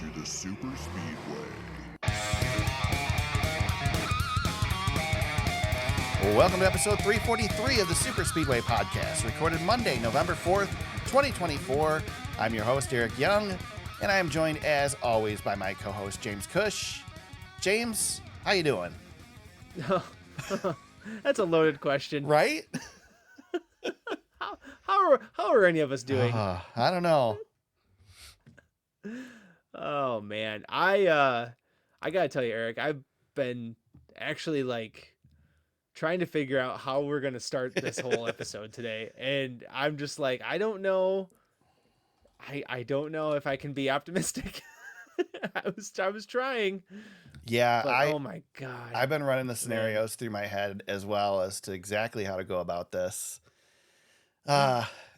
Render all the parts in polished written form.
to the Super Speedway. Welcome to episode 343 of the Super Speedway podcast, recorded Monday, November 4th, 2024. I'm your host, Aric Young, and I am joined, as always, by my co-host, James Cush. James, how you doing? That's a loaded question. Right? How are any of us doing? I don't know. Oh man, I gotta tell you, Aric, I've been actually trying to figure out how we're gonna start this whole episode today, and I'm just like, I don't know. I don't know if I can be optimistic. I was trying. Yeah, but, oh my god, I've been running the scenarios through my head as well as to exactly how to go about this.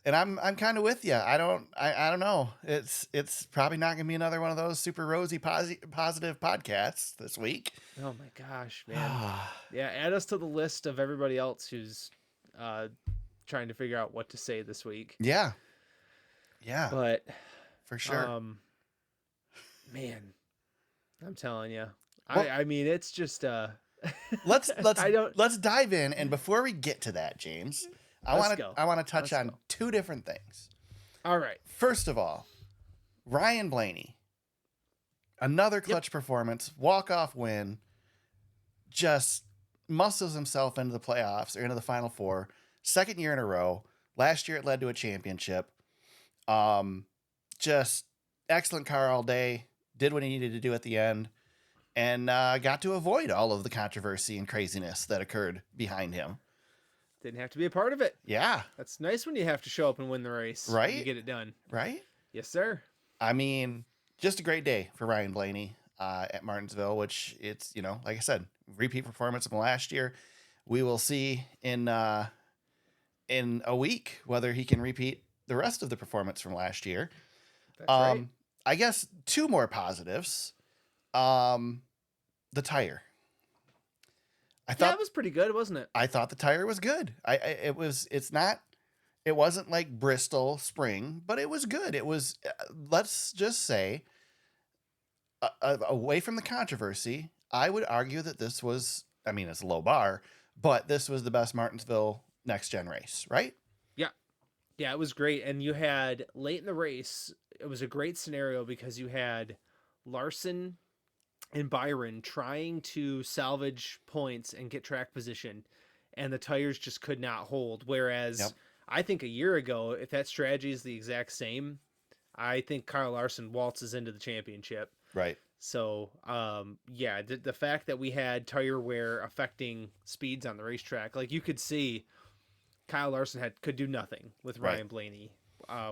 And I'm kind of with you. I don't know. It's probably not gonna be another one of those super rosy positive podcasts this week. Oh my gosh, man. Yeah, add us to the list of everybody else who's trying to figure out what to say this week. Yeah, But for sure. Man, I'm telling you. Well, I mean, it's just let's dive in, and before we get to that, James, I want to touch on two different things. All right. First of all, Ryan Blaney, another clutch performance, walk-off win, just muscles himself into the playoffs or into the Final Four, second year in a row. Last year it led to a championship. Just excellent car all day, did what he needed to do at the end, and got to avoid all of the controversy and craziness that occurred behind him. Didn't have to be a part of it. Yeah. That's nice when you have to show up and win the race. Right? You get it done. Right? Yes, sir. I mean, just a great day for Ryan Blaney at Martinsville, which it's, like I said, repeat performance from last year. We will see in a week whether he can repeat the rest of the performance from last year. That's right. I guess two more positives. The tire. I thought it was pretty good, wasn't it? I thought the tire was good. It wasn't like Bristol Spring, but it was good. It was, let's just say, away from the controversy, I would argue that this was, I mean, it's a low bar, but this was the best Martinsville next gen race, right? Yeah, it was great. And you had late in the race, it was a great scenario because you had Larson and Byron trying to salvage points and get track position, and the tires just could not hold. Whereas I think a year ago, if that strategy is the exact same, I think Kyle Larson waltzes into the championship. Right. So, the fact that we had tire wear affecting speeds on the racetrack, like you could see Kyle Larson could do nothing with Ryan Blaney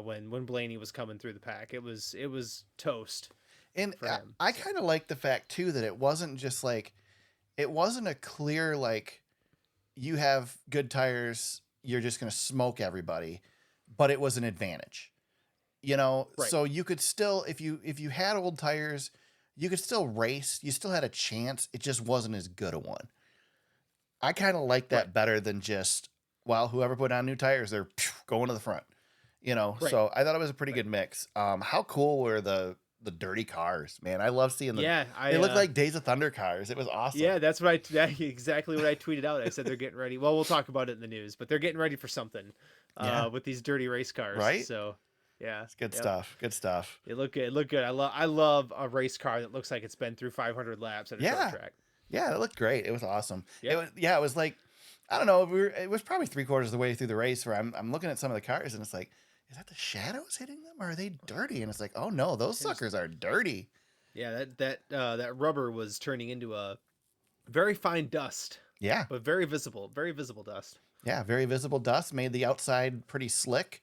when Blaney was coming through the pack. It was toast. And I kind of like the fact too that it wasn't just it wasn't a clear you have good tires, you're just going to smoke everybody, but it was an advantage, Right. So you could still, if you had old tires, you could still race. You still had a chance. It just wasn't as good a one. I kind of like that better than just, whoever put on new tires, they're going to the front, Right. So I thought it was a pretty good mix. How cool were the dirty cars, man? I love seeing them. Yeah, they look like Days of Thunder cars. It was awesome. Yeah, that's exactly what I tweeted out. I said they're getting ready. Well, we'll talk about it in the news, but they're getting ready for something with these dirty race cars. Right. So yeah, it's good stuff. Good stuff. It looked good. I love a race car that looks like it's been through 500 laps at a short track. Yeah, it looked great. It was awesome. Yep. It was like, I don't know. It was probably 3/4 of the way through the race where I'm looking at some of the cars and it's like, is that the shadows hitting them, or are they dirty? And it's like, oh no, those suckers are dirty. Yeah, that rubber was turning into a very fine dust. Yeah, but very visible dust. Yeah, very visible dust. Made the outside pretty slick.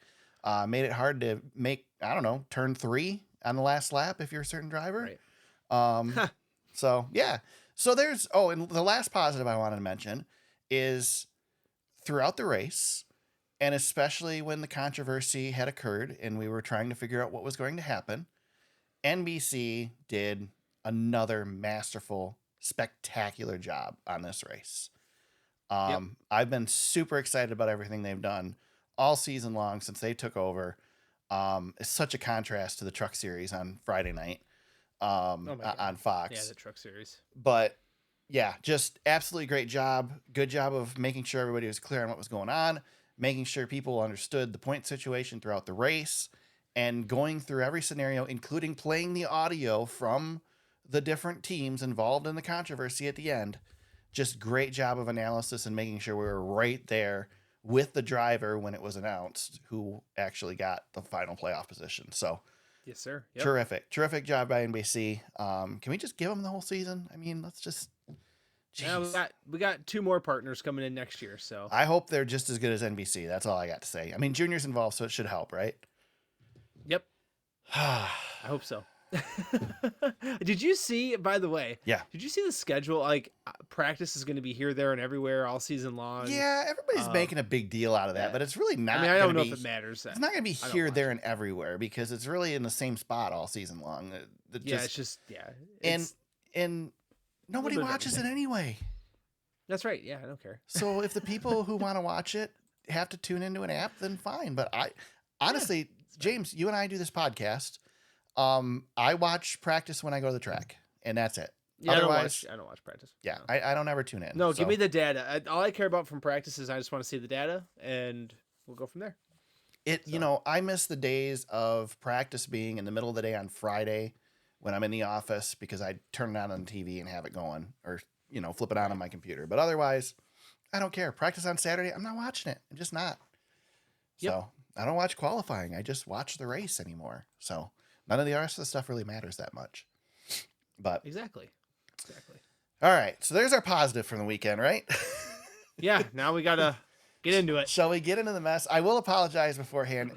Made it hard to make, I don't know, turn 3 on the last lap if you're a certain driver. Right. So yeah. So and the last positive I wanted to mention is throughout the race, and especially when the controversy had occurred and we were trying to figure out what was going to happen, NBC did another masterful, spectacular job on this race. I've been super excited about everything they've done all season long since they took over. It's such a contrast to the Truck Series on Friday night. Oh my God. on Fox. Yeah, the Truck Series. But yeah, just absolutely great job. Good job of making sure everybody was clear on what was going on, making sure people understood the point situation throughout the race, and going through every scenario, including playing the audio from the different teams involved in the controversy at the end. Just great job of analysis and making sure we were right there with the driver when it was announced who actually got the final playoff position. So Yes, sir. Yep. terrific job by NBC. Can we just give them the whole season? I mean, let's just. Yeah, we got 2 more partners coming in next year, so I hope they're just as good as NBC. That's all I got to say. I mean, Junior's involved, so it should help, right? yep. I hope so. Did you see, by the way? Yeah. Did you see the schedule? Like, practice is going to be here, there, and everywhere all season long. Yeah, everybody's making a big deal out of that, but it's really not. I mean, I don't know if it matters. It's not going to be here, there, and everywhere because it's really in the same spot all season long. And nobody watches it anyway. That's right. Yeah, I don't care. So if the people who want to watch it have to tune into an app, then fine. But I honestly, James, you and I do this podcast. I watch practice when I go to the track, and that's it. Yeah, Otherwise, I don't watch practice. Yeah, no. I don't ever tune in. No, give me the data. All I care about from practice is I just want to see the data, and we'll go from there. You know, I miss the days of practice being in the middle of the day on Friday when I'm in the office because I turn it on the TV and have it going, or flip it on my computer. But otherwise, I don't care. Practice on Saturday, I'm not watching it. I'm just not. Yep. So I don't watch qualifying. I just watch the race anymore. So none of the rest of the stuff really matters that much. But Exactly. All right. So there's our positive from the weekend, right? Yeah. Now we got to get into it. Shall we get into the mess? I will apologize beforehand.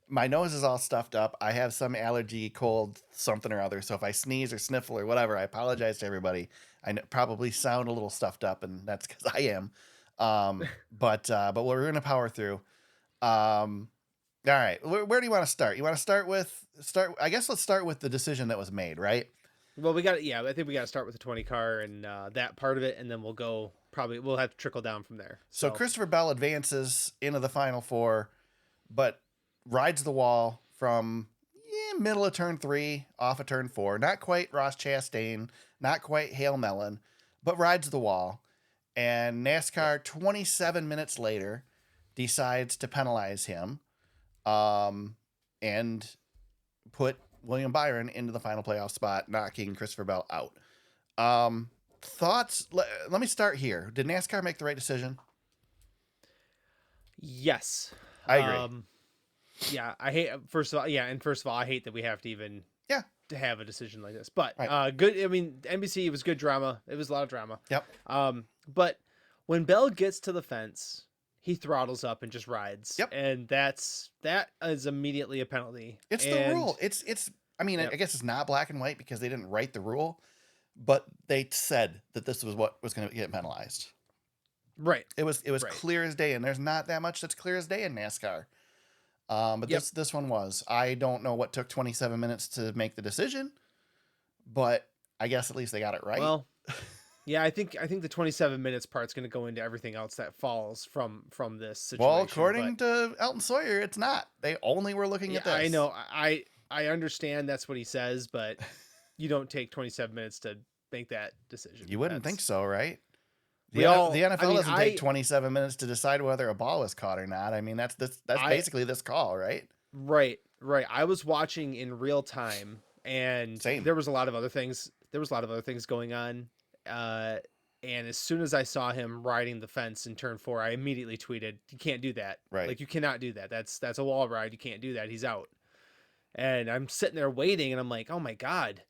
My nose is all stuffed up. I have some allergy, cold, something or other. So if I sneeze or sniffle or whatever, I apologize to everybody. I probably sound a little stuffed up, and that's because I am. But we're going to power through. All right. Where do you want to start? You want to I guess let's start with the decision that was made, right? Well, I think we got to start with the 20 car and that part of it, and then we'll have to trickle down from there. So Christopher Bell advances into the Final Four, but rides the wall from middle of turn 3, off of turn 4. Not quite Ross Chastain, not quite Hale Mellon, but rides the wall. And NASCAR, 27 minutes later, decides to penalize him and put William Byron into the final playoff spot, knocking Christopher Bell out. Thoughts? Let me start here. Did NASCAR make the right decision? Yes. I agree. First of all, I hate that we have to even to have a decision like this. But right. Good. I mean, NBC, it was good drama. It was a lot of drama. Yep. But when Bell gets to the fence, he throttles up and just rides. Yep. And that is immediately a penalty. It's the rule. I mean, I guess it's not black and white because they didn't write the rule, but they said that this was what was going to get penalized. Right. It was clear as day, and there's not that much that's clear as day in NASCAR. But this one was. I don't know what took 27 minutes to make the decision, but I guess at least they got it right. Well, yeah, I think the 27 minutes part's going to go into everything else that falls from this situation. Well, according to Elton Sawyer, it's not. They only were looking at this. I know. I understand that's what he says, but you don't take 27 minutes to make that decision. You wouldn't think so, right? The NFL doesn't take 27 minutes to decide whether a ball was caught or not. I mean, that's basically this call, right? Right. I was watching in real time, and there was a lot of other things. Going on. And as soon as I saw him riding the fence in turn 4, I immediately tweeted, "You can't do that. Right. Like, you cannot do that. That's a wall ride. You can't do that. He's out." And I'm sitting there waiting, and I'm like, "Oh my God,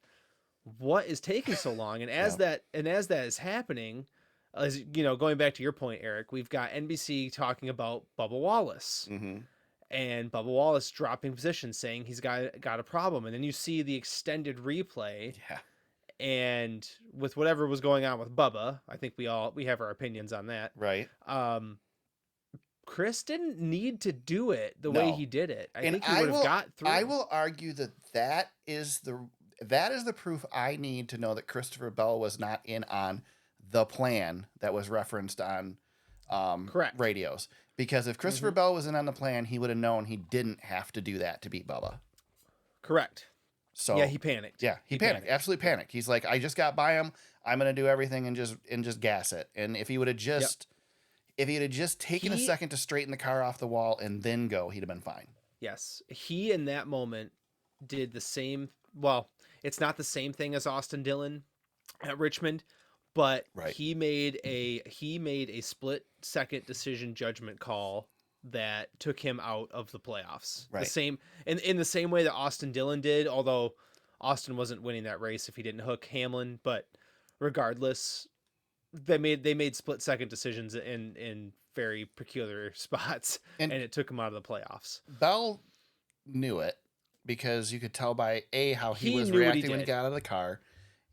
what is taking so long?" And as that is happening, as going back to your point, Aric, we've got NBC talking about Bubba Wallace, and Bubba Wallace dropping position, saying he's got a problem, and then you see the extended replay, and with whatever was going on with Bubba, I think we have our opinions on that, right? Chris didn't need to do it the way he did it. I think he would have got through. I will argue that is the proof I need to know that Christopher Bell was not in on the plan that was referenced on correct radios. Because if Christopher Bell was in on the plan, he would have known he didn't have to do that to beat Bubba. Correct. So Yeah, he panicked. Yeah, he panicked. Absolutely panicked. He's like, I just got by him. I'm gonna do everything and just gas it. And if he would have just if he had just taken a second to straighten the car off the wall and then go, he'd have been fine. Yes, he in that moment did the same. Well, it's not the same thing as Austin Dillon at Richmond, but he made a split second decision judgment call that took him out of the playoffs. Right. The same in the same way that Austin Dillon did, although Austin wasn't winning that race if he didn't hook Hamlin, but regardless, they made split second decisions in very peculiar spots, and it took him out of the playoffs. Bell knew it because you could tell by how he was knew reacting when he got out of the car.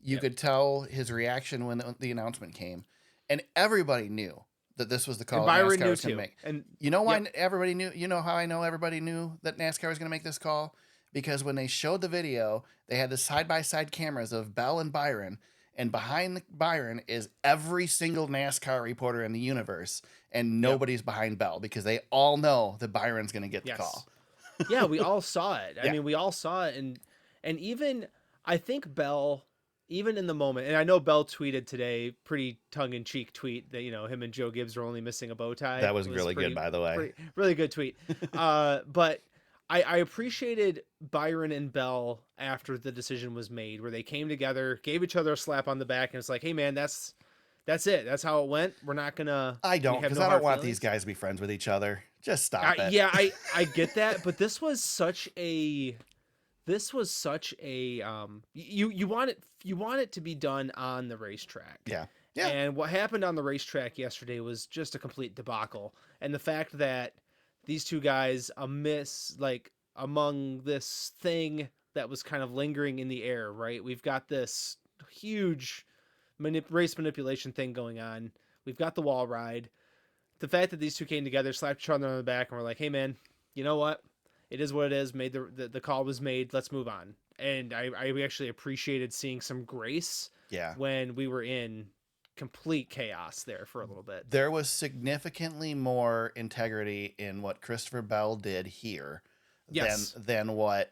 You could tell his reaction when the announcement came, and everybody knew that this was the call Byron NASCAR knew was going too. to make. And you know why everybody knew? You know how I know everybody knew that NASCAR was going to make this call? Because when they showed the video, they had the side-by-side cameras of Bell and Byron, and behind Byron is every single NASCAR reporter in the universe, and nobody's behind Bell because they all know that Byron's going to get the call. Yeah, we all saw it. I mean, we all saw it, and even I think Bell, even in the moment, and I know Bell tweeted today, pretty tongue-in-cheek tweet that him and Joe Gibbs were only missing a bow tie. That was really good, by the way. Really good tweet. But I appreciated Byron and Bell after the decision was made, where they came together, gave each other a slap on the back, and it's like, hey man, that's it. That's how it went. We're not gonna. I don't, because I don't want these guys to be friends with each other. Just stop it. Yeah, I get that, but this was such a you want it to be done on the racetrack. Yeah. And what happened on the racetrack yesterday was just a complete debacle. And the fact that these two guys among this thing that was kind of lingering in the air, right? We've got this huge race manipulation thing going on. We've got the wall ride. The fact that these two came together, slapped each other on the back, and were like, hey man, you know what? It is what it is. Made the call was made. Let's move on. And I actually appreciated seeing some grace when we were in complete chaos there for a little bit. There was significantly more integrity in what Christopher Bell did here than what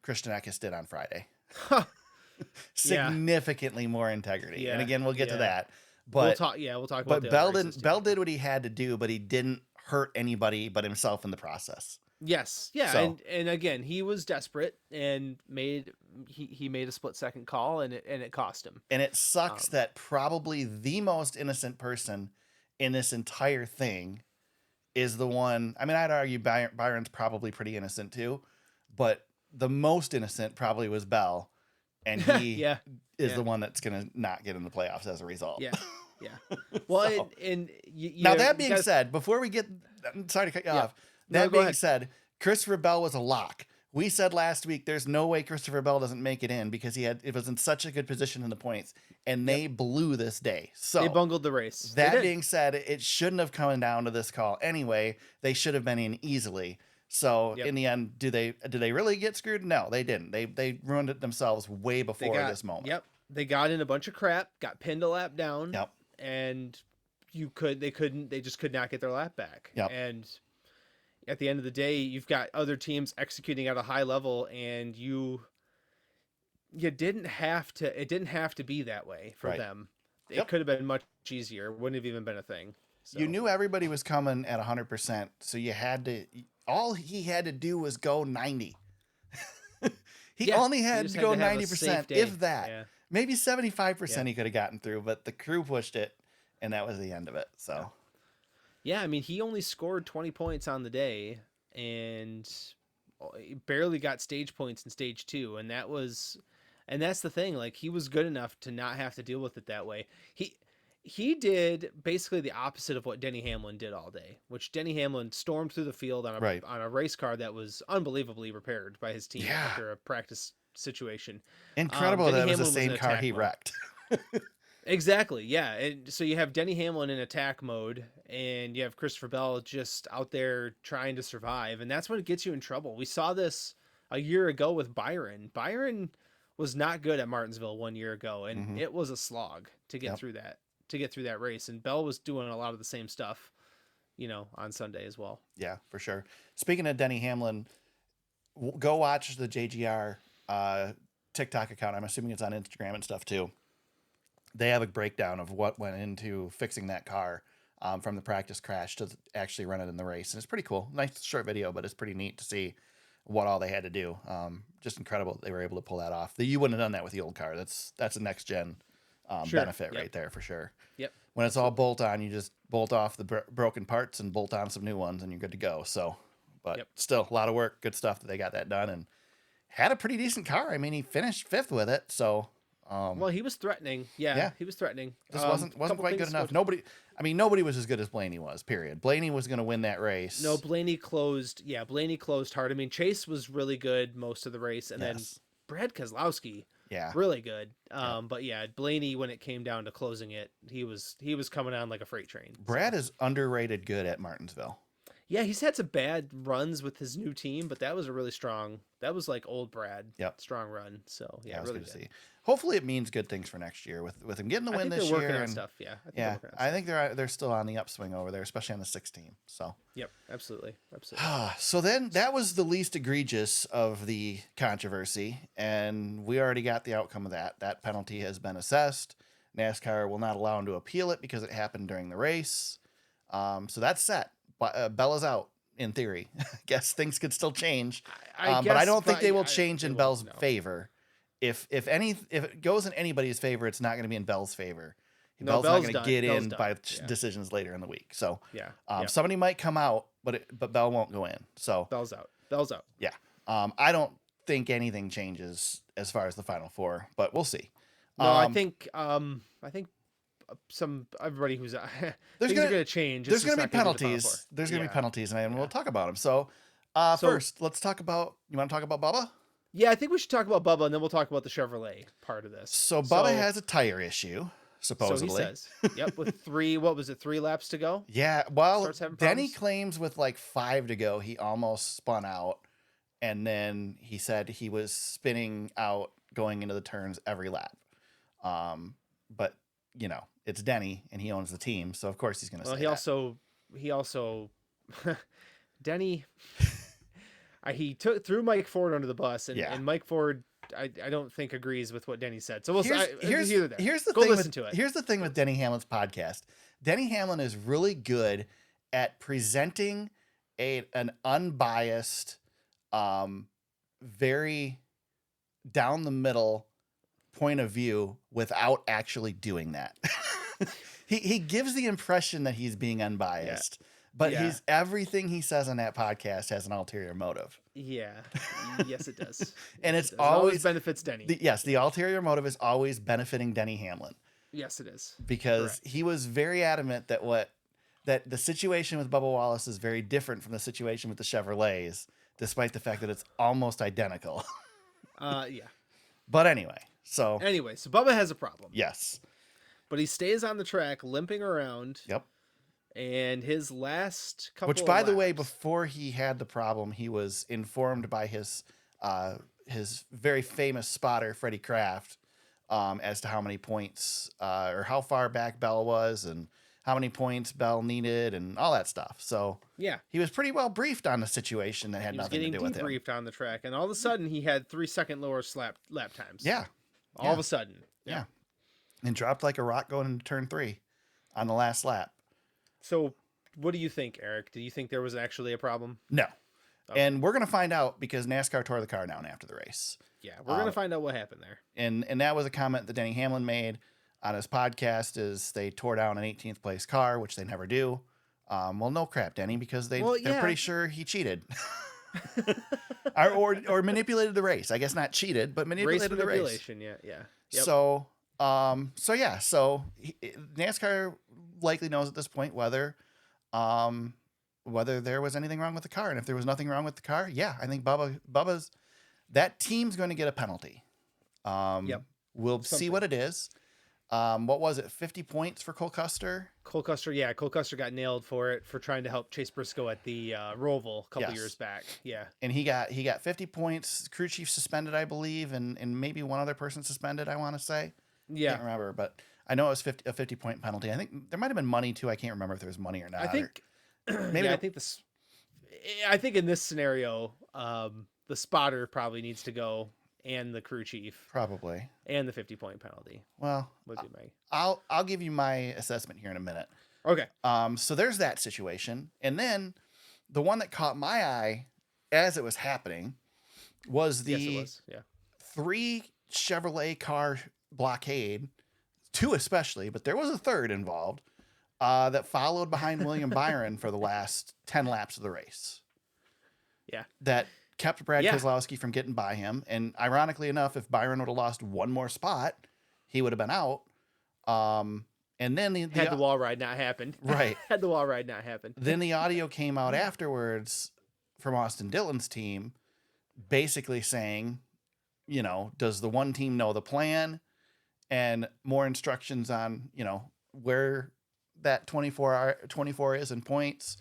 Christian Eckes did on Friday. Significantly more integrity. Yeah. And again, we'll get to that. But we'll talk about But Bell did what he had to do, but he didn't hurt anybody but himself in the process. Yes. Yeah. So, and again, he was desperate and made a split second call, and it cost him. And it sucks that probably the most innocent person in this entire thing is the one. I mean, I'd argue Byron's probably pretty innocent too, but the most innocent probably was Bell, and he is the one that's going to not get in the playoffs as a result. Yeah. Yeah. Well, now that being said, before we get, sorry to cut you off. That being said, Christopher Bell was a lock. We said last week there's no way Christopher Bell doesn't make it in because it was in such a good position in the points, and they blew this day. So they bungled the race. That being said, it shouldn't have come down to this call anyway. They should have been in easily. So in the end, did they really get screwed? No, they didn't. They ruined it themselves way before this moment. Yep. They got in a bunch of crap, got pinned a lap down. Yep. And they just could not get their lap back. Yep. And at the end of the day, you've got other teams executing at a high level, and it didn't have to be that way for them. It could have been much easier. Wouldn't have even been a thing. So. You knew everybody was coming at 100%, so you had to. All he had to do was go 90. He only had to go 90%, if that. Yeah. Maybe 75% he could have gotten through, but the crew pushed it, and that was the end of it. So, yeah, I mean, he only scored 20 points on the day, and he barely got stage points in stage 2, and that's the thing. Like, he was good enough to not have to deal with it that way. He did basically the opposite of what Denny Hamlin did all day, which Denny Hamlin stormed through the field on a race car that was unbelievably repaired by his team after a practice situation. Incredible that it was the same car he wrecked. Exactly, yeah. And so you have Denny Hamlin in attack mode, and you have Christopher Bell just out there trying to survive, and that's what gets you in trouble. We saw this a year ago with Byron. Byron was not good at Martinsville 1 year ago, and it was a slog to get through that. To get through that race, and Bell was doing a lot of the same stuff, on Sunday as well. Yeah, for sure. Speaking of Denny Hamlin, go watch the JGR TikTok account. I'm assuming it's on Instagram and stuff too. They have a breakdown of what went into fixing that car from the practice crash to actually run it in the race. And it's pretty cool. Nice short video, but it's pretty neat to see what all they had to do. Just incredible that they were able to pull that off. You wouldn't have done that with the old car. That's a next gen benefit right there for sure. Yep. When it's all bolt on, you just bolt off the broken parts and bolt on some new ones and you're good to go. So, but still a lot of work, good stuff that they got that done and had a pretty decent car. I mean, he finished 5th with it. So, well, he was threatening. Yeah, he was threatening. Just wasn't quite good enough. Nobody was as good as Blaney was, period. Blaney was going to win that race. No, Blaney closed hard. I mean, Chase was really good most of the race. And then Brad Keselowski, really good. But Blaney, when it came down to closing it, he was coming on like a freight train. Brad is underrated good at Martinsville. Yeah, he's had some bad runs with his new team, but that was a really strong. That was like old Brad. Strong run. So yeah, really good to see. Hopefully, it means good things for next year with him getting the win this year. They're working on stuff. I think they're still on the upswing over there, especially on the 6 team. So yep, absolutely. So then that was the least egregious of the controversy, and we already got the outcome of that. That penalty has been assessed. NASCAR will not allow him to appeal it because it happened during the race. So that's set. Bella's out in theory. I guess things could still change, but I don't think they will change in Bell's favor. If it goes in anybody's favor, it's not going to be in Bell's favor. Bell's not going to get in by decisions later in the week. So somebody might come out, but Bell won't go in. So Bell's out. Yeah. I don't think anything changes as far as the Final Four, but we'll see. No, I think everybody who's things are going to change. There's going to be penalties. There's going to be penalties, and we'll talk about them. So first, let's talk about. You want to talk about Bubba? Yeah, I think we should talk about Bubba, and then we'll talk about the Chevrolet part of this. So Bubba has a tire issue, supposedly. So he says. Yep, with 3 laps to go? Yeah, well, Denny claims with like 5 to go, he almost spun out, and then he said he was spinning out going into the turns every lap. But it's Denny, and he owns the team, so of course he's going to say that. He also, Denny, he threw Mike Ford under the bus, and Mike Ford, I don't think agrees with what Denny said. So here's the thing with Denny Hamlin's podcast. Denny Hamlin is really good at presenting an unbiased, very down the middle point of view without actually doing that. He gives the impression that he's being unbiased, but everything he says on that podcast has an ulterior motive. Yeah. Yes, it does. And it always benefits Denny. The ulterior motive is always benefiting Denny Hamlin. Yes, it is. Because he was very adamant that the situation with Bubba Wallace is very different from the situation with the Chevrolets, despite the fact that it's almost identical. But anyway, so Bubba has a problem. Yes. But he stays on the track limping around. Yep. And his last couple Which, by the way, before he had the problem, he was informed by his very famous spotter, Freddie Kraft, as to how many points or how far back Bell was and how many points Bell needed and all that stuff. So he was pretty well briefed on the situation that had nothing to do with him. He was getting debriefed on the track, and all of a sudden he had 3-second lower lap times. Yeah. All of a sudden. Yeah. And dropped like a rock going into turn 3 on the last lap. So what do you think, Aric? Do you think there was actually a problem? No. Okay. And we're going to find out because NASCAR tore the car down after the race. Yeah, we're going to find out what happened there. And that was a comment that Denny Hamlin made on his podcast is they tore down an 18th place car, which they never do. Well, no crap, Denny, because they're pretty sure he cheated. or manipulated the race. I guess not cheated, but manipulated the race. Yeah. Yep. So NASCAR likely knows at this point whether there was anything wrong with the car, and if there was nothing wrong with the car, I think Bubba's that team's going to get a penalty. We'll see what it is. What was it? 50 points for Cole Custer. Cole Custer got nailed for trying to help Chase Briscoe at the Roval a couple years back. Yeah, and he got 50 points. Crew chief suspended, I believe, and maybe one other person suspended. I want to say. Yeah, I can't remember, but I know it was a 50-point penalty. I think there might have been money too. I can't remember if there was money or not. I think maybe. I think in this scenario, the spotter probably needs to go. and the crew chief Probably. and the 50-point penalty. Well, Would be my. I'll give you my assessment here in a minute. Okay. So there's that situation. And then the one that caught my eye as it was happening was the Yes, it was. Yeah. 3 Chevrolet car blockade, 2 especially, but there was a third involved, that followed behind William Byron for the last 10 laps of the race. Yeah. That kept Brad Yeah. Keselowski from getting by him. And ironically enough, if Byron would have lost one more spot, he would have been out. And then Had the wall ride not happened. Right. Had the wall ride not happened. Then the audio came out afterwards from Austin Dillon's team, basically saying, you know, does the one team know the plan, and more instructions on, you know, where that 24 is in points.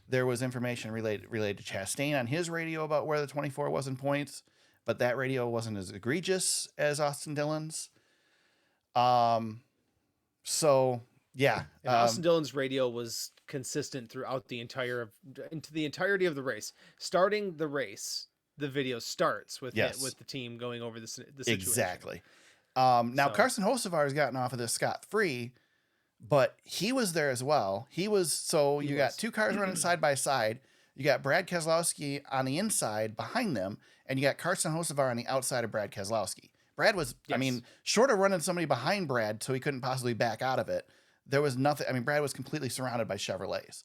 There was information related to Chastain on his radio about where the 24 was in points, but that radio wasn't as egregious as Austin Dillon's. So yeah, And Austin Dillon's radio was consistent throughout the entirety of the race. Starting the race, the video starts with with the team going over the situation. exactly. Now So- Carson Hocevar has gotten off of this scot-free, but he was there as well. You got 2 cars running side by side. You got Brad Keselowski on the inside behind them, and you got Carson Hocevar on the outside of Brad Keselowski. Brad was, I Yes. mean, short of running somebody behind Brad so he couldn't possibly back out of it, there was nothing. I mean, Brad was completely surrounded by Chevrolets.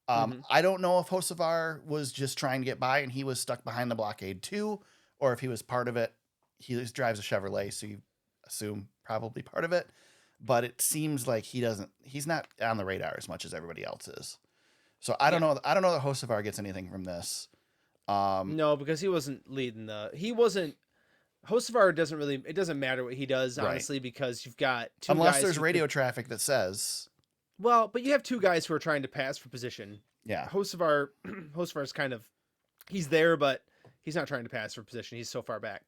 I don't know if Hocevar was just trying to get by and he was stuck behind the blockade too, or if he was part of it. He just drives a Chevrolet, so you assume probably part of it. But it seems like he's not on the radar as much as everybody else is. So I don't know. I don't know that Hocevar gets anything from this. No, because he wasn't leading Hocevar doesn't really, it doesn't matter what he does, Right. honestly, because you've got 2 Unless guys there's who radio traffic that says, well, but you have 2 guys who are trying to pass for position. yeah, Hocevar's kind of, he's there, but he's not trying to pass for position. He's so far back.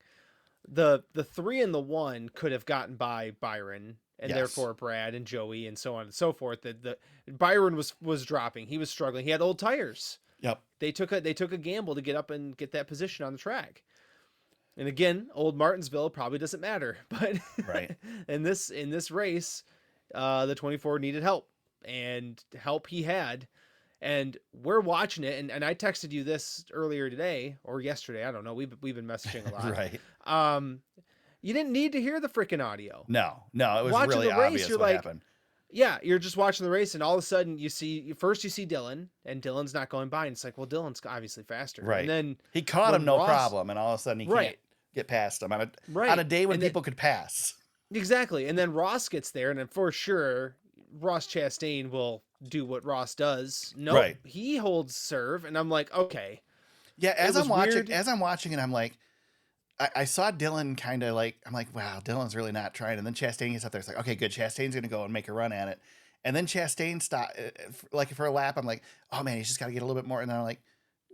The 3 and the 1 could have gotten by Byron and Yes. therefore Brad and Joey and so on and so forth. The Byron was dropping. He was struggling. He had old tires. yep, They took a gamble to get up and get that position on the track. And again, old Martinsville probably doesn't matter, but Right. in this race, the 24 needed help, and help he had. And we're watching it, and I texted you this earlier today or yesterday. I don't know. We've been messaging a lot. right. You didn't need to hear the freaking audio. No, it was Watching really the race, obvious you're what like, happened. Yeah, you're just watching the race, and all of a sudden you see Dillon, and Dillon's not going by, and it's like, well, Dillon's obviously faster. Right. And then He caught him when no Ross- problem, and all of a sudden he Right. can't get past him on Right. a day when And then- people could pass. Exactly. And then Ross gets there, and then for sure, Ross Chastain will do what Ross does. No, Right. he holds serve, and I'm like, okay. Yeah, as was I'm weird. watching it, I'm like, I saw Dillon kind of like, I'm like, wow, Dillon's really not trying. And then Chastain gets up there. It's like, okay, good. Chastain's going to go and make a run at it. And then Chastain like for a lap, I'm like, oh man, he's just got to get a little bit more. And then I'm like,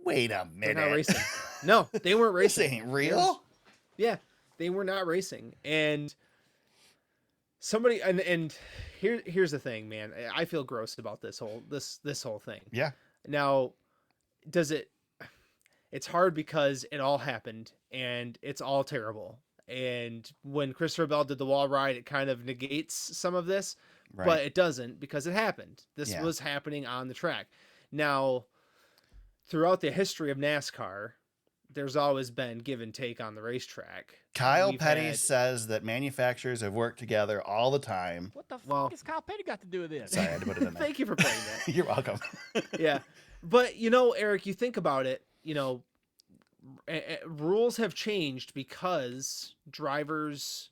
wait a They're minute. not racing. No, they weren't This racing. ain't real. Yeah, they were not racing. And somebody, and here's the thing, man. I feel gross about this whole thing. Yeah. Now, it's hard because it all happened and it's all terrible. And when Christopher Bell did the wall ride, it kind of negates some of this, Right. but it doesn't because it happened. This Yeah. was happening on the track. Now, throughout the history of NASCAR, there's always been give and take on the racetrack. Kyle We've Petty had- says that manufacturers have worked together all the time. What the fuck Well- has Kyle Petty got to do with this? Sorry, I had to put it in there. Thank you for playing that. You're welcome. Yeah. But, Eric, you think about it, rules have changed because drivers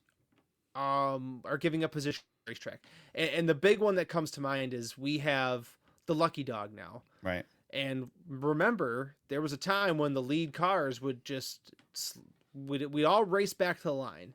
are giving up position on the racetrack. And the big one that comes to mind is we have the lucky dog now. Right. And remember, there was a time when the lead cars would we'd all race back to the line.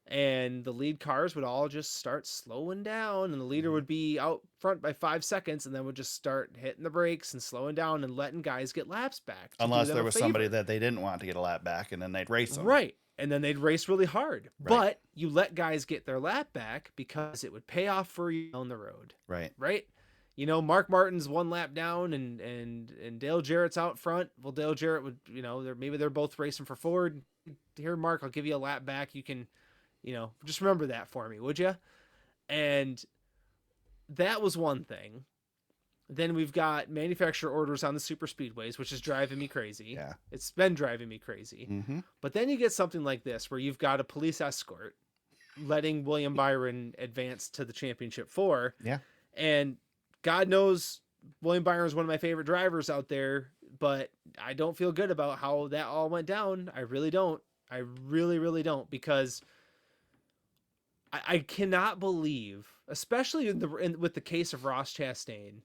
And the lead cars would all just start slowing down, and the leader would be out front by 5 seconds, and then would just start hitting the brakes and slowing down and letting guys get laps back. to do Unless them there a was somebody favor. that they didn't want to get a lap back, and then they'd race them. Right. And then they'd race really hard. Right. But you let guys get their lap back because it would pay off for you on the road. Right. Right? Mark Martin's one lap down and Dale Jarrett's out front. Well, Dale Jarrett would, maybe they're both racing for Ford. Here, Mark, I'll give you a lap back. You can, just remember that for me, would you? And that was one thing. Then we've got manufacturer orders on the super speedways, which is driving me crazy. Yeah. It's been driving me crazy. Mm-hmm. But then you get something like this where you've got a police escort letting William Byron advance to the championship 4. Yeah. And God knows William Byron is one of my favorite drivers out there, but I don't feel good about how that all went down. I really don't. I really, really don't, because I cannot believe, especially with the case of Ross Chastain,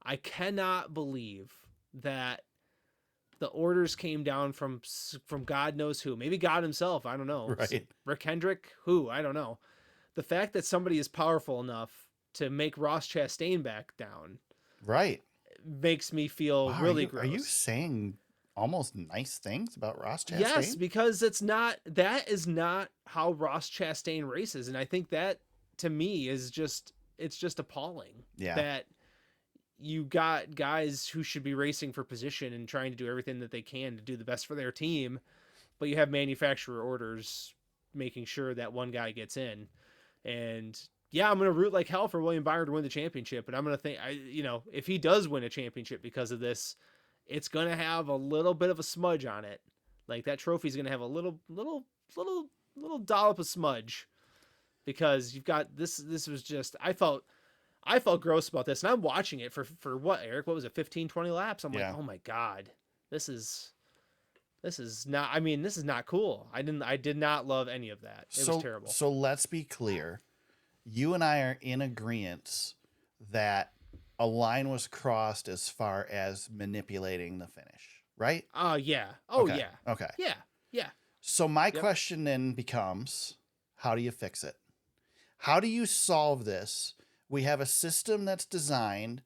I cannot believe that the orders came down from God knows who. Maybe God himself. I don't know. Right. Rick Hendrick? Who? I don't know. The fact that somebody is powerful enough to make Ross Chastain back down, right, makes me feel really gross. Are you saying almost nice things about Ross Chastain? Yes, because that is not how Ross Chastain races. And I think that, to me, it's just appalling. Yeah. That you got guys who should be racing for position and trying to do everything that they can to do the best for their team, but you have manufacturer orders making sure that one guy gets in. And yeah, I'm going to root like hell for William Byron to win the championship, but I'm going to think, if he does win a championship because of this, it's going to have a little bit of a smudge on it. Like, that trophy's going to have a little dollop of smudge, because you've got this was just, I felt gross about this, and I'm watching it for what, Aric? What was it, 15, 20 laps? I'm like, oh my God, this is not cool. I did not love any of that. It was terrible. So let's be clear. You and I are in agreement that a line was crossed as far as manipulating the finish, right? Yeah. Okay. Yeah. Okay. Yeah. So my question then becomes, how do you fix it? How do you solve this? We have a system that's designed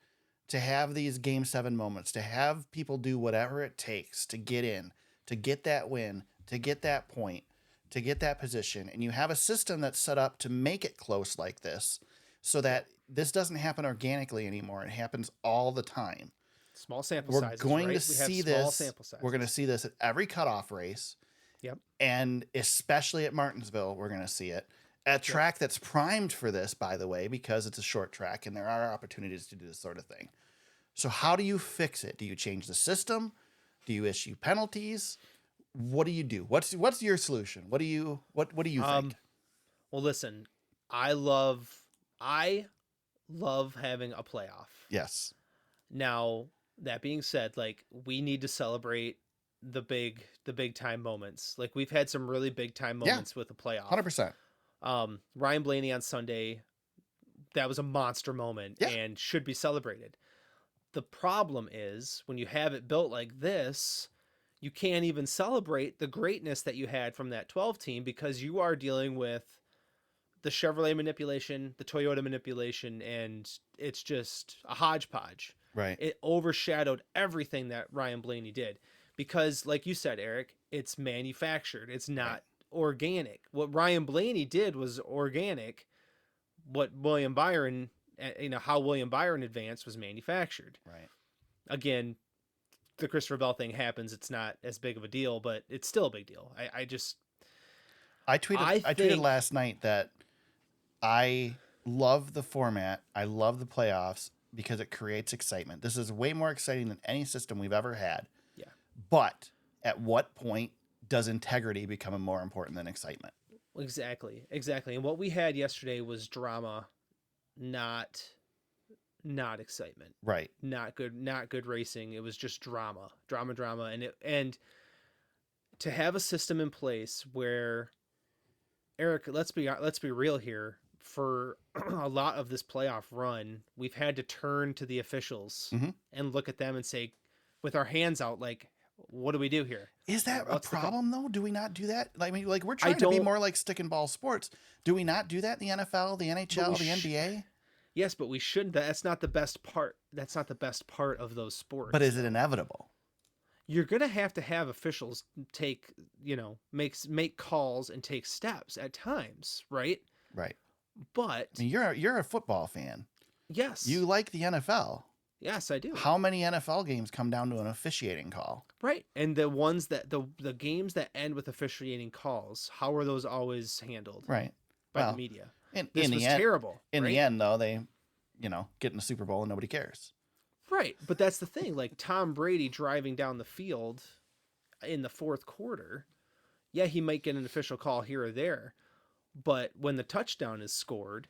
to have these Game 7 moments, to have people do whatever it takes to get in, to get that win, to get that point, to get that position. And you have a system that's set up to make it close like this, so that this doesn't happen organically anymore. It happens all the time. Small sample We're sizes. going right? to see this. We're going to see this at every cutoff race. Yep. And especially at Martinsville, we're going to see it. A track that's primed for this, by the way, because it's a short track and there are opportunities to do this sort of thing. So how do you fix it? Do you change the system? Do you issue penalties? What do you do? What's your solution? What do you think? Well, listen, I love having a playoff. Yes. Now, that being said, like, we need to celebrate the big time moments. Like, we've had some really big time moments with the playoff. 100%. Ryan Blaney on Sunday, that was a monster moment and should be celebrated. The problem is, when you have it built like this, you can't even celebrate the greatness that you had from that 12 team, because you are dealing with the Chevrolet manipulation, the Toyota manipulation, and it's just a hodgepodge. Right. It overshadowed everything that Ryan Blaney did, because, like you said, Aric, it's manufactured. It's not organic. What Ryan Blaney did was organic. What William Byron, how William Byron advanced was manufactured. Right. Again, the Christopher Bell thing happens. It's not as big of a deal, but it's still a big deal. I tweeted last night that I love the format. I love the playoffs because it creates excitement. This is way more exciting than any system we've ever had. Yeah. But at what point does integrity become more important than excitement? Exactly. And what we had yesterday was drama, not excitement. Right. Not good racing. It was just drama. And to have a system in place where, Aric, let's be real here. For a lot of this playoff run, we've had to turn to the officials and look at them and say, with our hands out, like, what do we do here? Is that a problem, though? Do we not do that? We're trying to be more like stick and ball sports. Do we not do that in the NFL, the NHL, the NBA? Yes, but we shouldn't. That's not the best part. That's not the best part of those sports. But is it inevitable? You're going to have officials take, make calls and take steps at times, right? Right. But I mean, you're a football fan. Yes. You like the NFL. Yes, I do. How many NFL games come down to an officiating call? Right. And the ones that the games that end with officiating calls, how are those always handled? Right. By Well, the media. In This the was end, terrible. In right? the end, though, they, get in the Super Bowl and nobody cares. Right. But that's the thing. Like Tom Brady driving down the field in the fourth quarter, yeah, he might get an official call here or there. But when the touchdown is scored,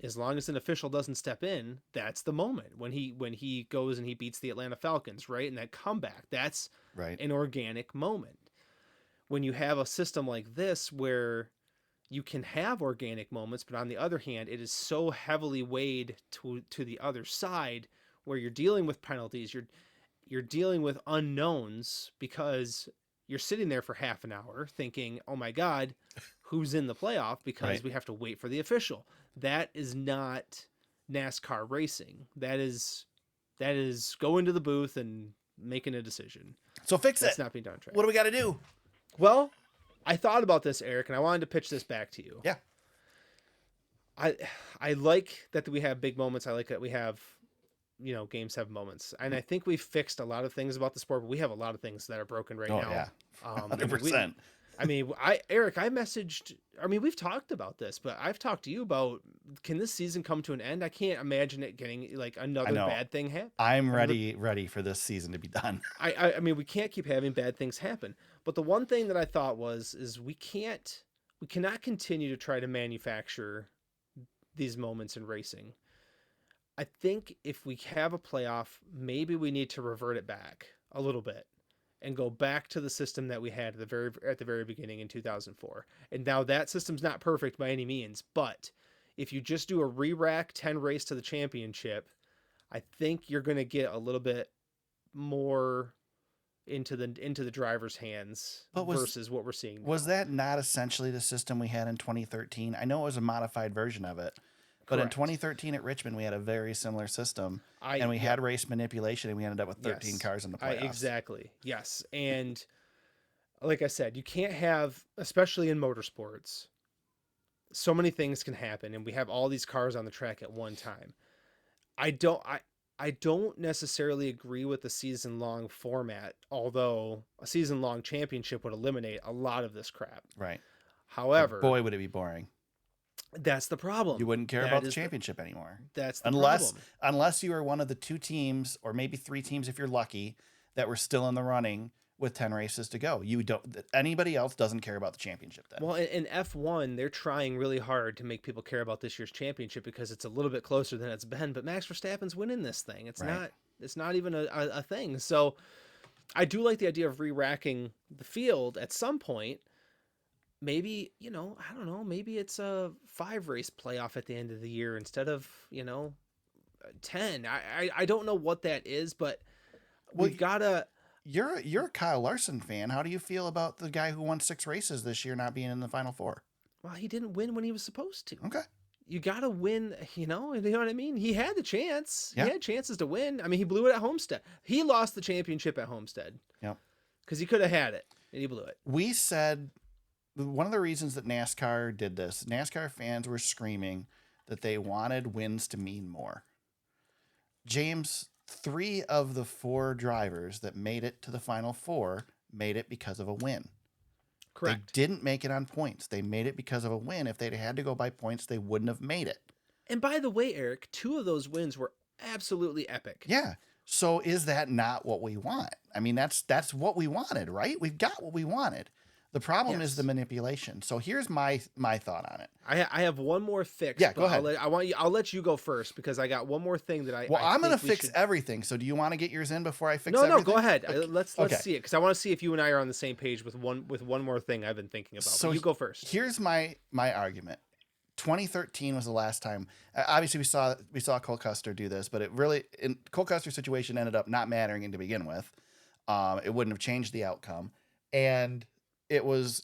as long as an official doesn't step in, that's the moment when he goes and he beats the Atlanta Falcons, right? And that comeback, that's Right. an organic moment. When you have a system like this where you can have organic moments, but on the other hand, it is so heavily weighed to the other side where you're dealing with penalties, you're dealing with unknowns because you're sitting there for half an hour thinking, oh my God, who's in the playoff? Because Right. we have to wait for the official. That is not NASCAR racing. That is going to the booth and making a decision. So fix That's it. not being done on track. What do we got to do? Well, I thought about this, Aric, and I wanted to pitch this back to you. Yeah. I like that we have big moments. I like that we have, games have moments. And I think we've fixed a lot of things about the sport, but we have a lot of things that are broken right now. Yeah. Um, 100%. Aric, I messaged, we've talked about this, but I've talked to you about, can this season come to an end? I can't imagine it getting like another bad thing happen. I'm ready for this season to be done. I mean, we can't keep having bad things happen. But the one thing that I thought is we cannot continue to try to manufacture these moments in racing. I think if we have a playoff, maybe we need to revert it back a little bit and go back to the system that we had at the very beginning in 2004. And now that system's not perfect by any means, but if you just do a re-rack 10 race to the championship, I think you're going to get a little bit more into the driver's hands versus what we're seeing now. Was that not essentially the system we had in 2013? I know it was a modified version of it, but Correct. in 2013 at Richmond, we had a very similar system, and we had race manipulation, and we ended up with 13 cars in the playoffs. Exactly. Yes. And like I said, you can't have, especially in motorsports, so many things can happen, and we have all these cars on the track at one time. I don't necessarily agree with the season-long format, although a season-long championship would eliminate a lot of this crap. Right. However, boy, would it be boring. That's the problem. You wouldn't care about the championship anymore. That's the problem. Unless you were one of the 2 teams, or maybe 3 teams if you're lucky, that were still in the running with 10 races to go. Anybody else doesn't care about the championship then. Well, in F1, they're trying really hard to make people care about this year's championship because it's a little bit closer than it's been, but Max Verstappen's winning this thing. It's not even a thing. So I do like the idea of re-racking the field at some point. Maybe, I don't know, maybe it's a 5 race playoff at the end of the year instead of, 10. I don't know what that is, but we've got to... You're a Kyle Larson fan. How do you feel about the guy who won 6 races this year not being in the Final Four? Well, he didn't win when he was supposed to. Okay. You got to win, you know what I mean? He had the chance. Yeah. He had chances to win. I mean, he blew it at Homestead. He lost the championship at Homestead. Yep. Because he could have had it, and he blew it. We said one of the reasons that NASCAR did this, NASCAR fans were screaming that they wanted wins to mean more. James, 3 of the 4 drivers that made it to the Final Four made it because of a win. Correct. They didn't make it on points. They made it because of a win. If they'd had to go by points, they wouldn't have made it. And by the way, Aric, 2 of those wins were absolutely epic. Yeah. So is that not what we want? I mean, that's what we wanted, right? We've got what we wanted. The problem is the manipulation. So here's my thought on it. I have one more fix. Yeah, go ahead. I'll let you go first because I got one more thing that I'm going to fix everything. So do you want to get yours in before I fix everything? everything? No, go ahead. Okay. Let's see it because I want to see if you and I are on the same page with one more thing I've been thinking about. So you go first. Here's my argument. 2013 was the last time. Obviously, we saw Cole Custer do this, but it really, in Cole Custer's situation, ended up not mattering to begin with. It wouldn't have changed the outcome, and it was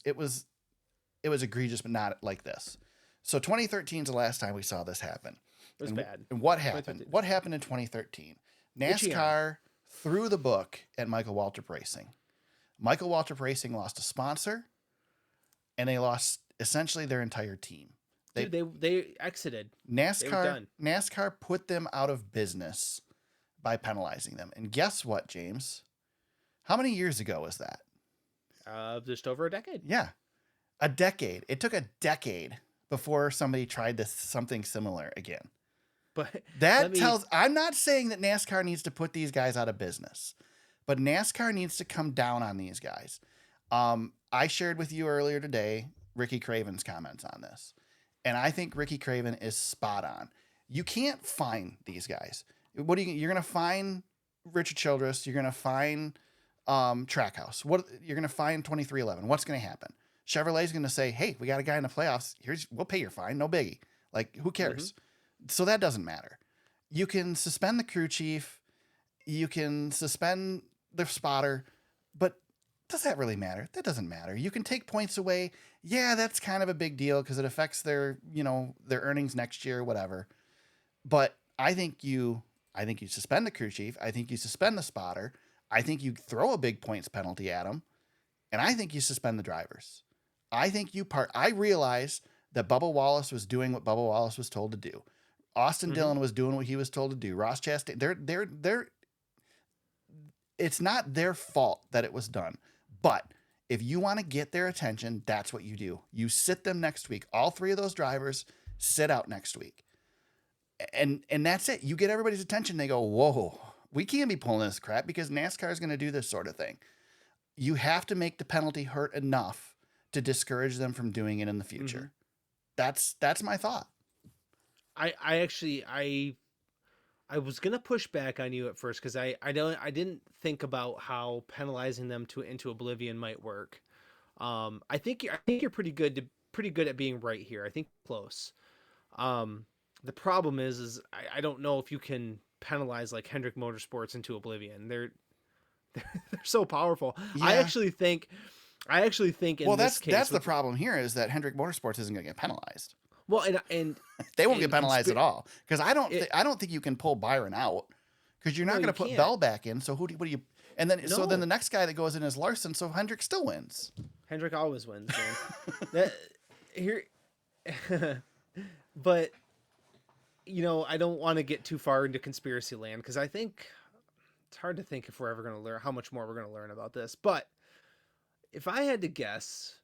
egregious, but not like this. So 2013 is the last time we saw this happen. It was bad. And what happened? What happened in 2013? NASCAR threw the book at Michael Waltrip Racing. Michael Waltrip Racing lost a sponsor, and they lost essentially their entire team. Dude, they exited. They were NASCAR done. NASCAR put them out of business by penalizing them. And guess what, James? How many years ago was that? Just over a decade. Yeah, a decade. It took a decade before somebody tried something similar again. But I'm not saying that NASCAR needs to put these guys out of business, but NASCAR needs to come down on these guys. I shared with you earlier today Ricky Craven's comments on this, and I think Ricky Craven is spot on. You can't fine these guys. You're going to fine Richard Childress. You're going to fine Trackhouse. You're going to fine 2311. What's going to happen? Chevrolet's going to say, "Hey, we got a guy in the playoffs. We'll pay your fine. No biggie. Like, who cares?" So that doesn't matter. You can suspend the crew chief. You can suspend the spotter, but does that really matter? That doesn't matter. You can take points away. Yeah, that's kind of a big deal because it affects their earnings next year, whatever. But I think you suspend the crew chief. I think you suspend the spotter. I think you throw a big points penalty at them, and I think you suspend the drivers. I realize that Bubba Wallace was doing what Bubba Wallace was told to do. Austin Dillon was doing what he was told to do. Ross Chastain, it's not their fault that it was done. But if you want to get their attention, that's what you do. You sit them next week. All three of those drivers sit out next week. And that's it. You get everybody's attention. They go, whoa, we can't be pulling this crap because NASCAR is going to do this sort of thing. You have to make the penalty hurt enough to discourage them from doing it in the future. That's my thought. I was gonna push back on you at first because I didn't think about how penalizing them into oblivion might work. I think you're pretty good at being right here. I think close. The problem is I don't know if you can penalize like Hendrick Motorsports into oblivion. They're so powerful. Yeah. I actually think in this case that's the problem here is that Hendrick Motorsports isn't going to get penalized. Well, and they won't get penalized at all because I don't think you can pull Byron out because you're not going to put Bell back in. So what do you? And then so then the next guy that goes in is Larson. So Hendrick still wins. Hendrick always wins, man. But I don't want to get too far into conspiracy land because I think it's hard to think if we're ever going to learn how much more we're going to learn about this. But if I had to guess,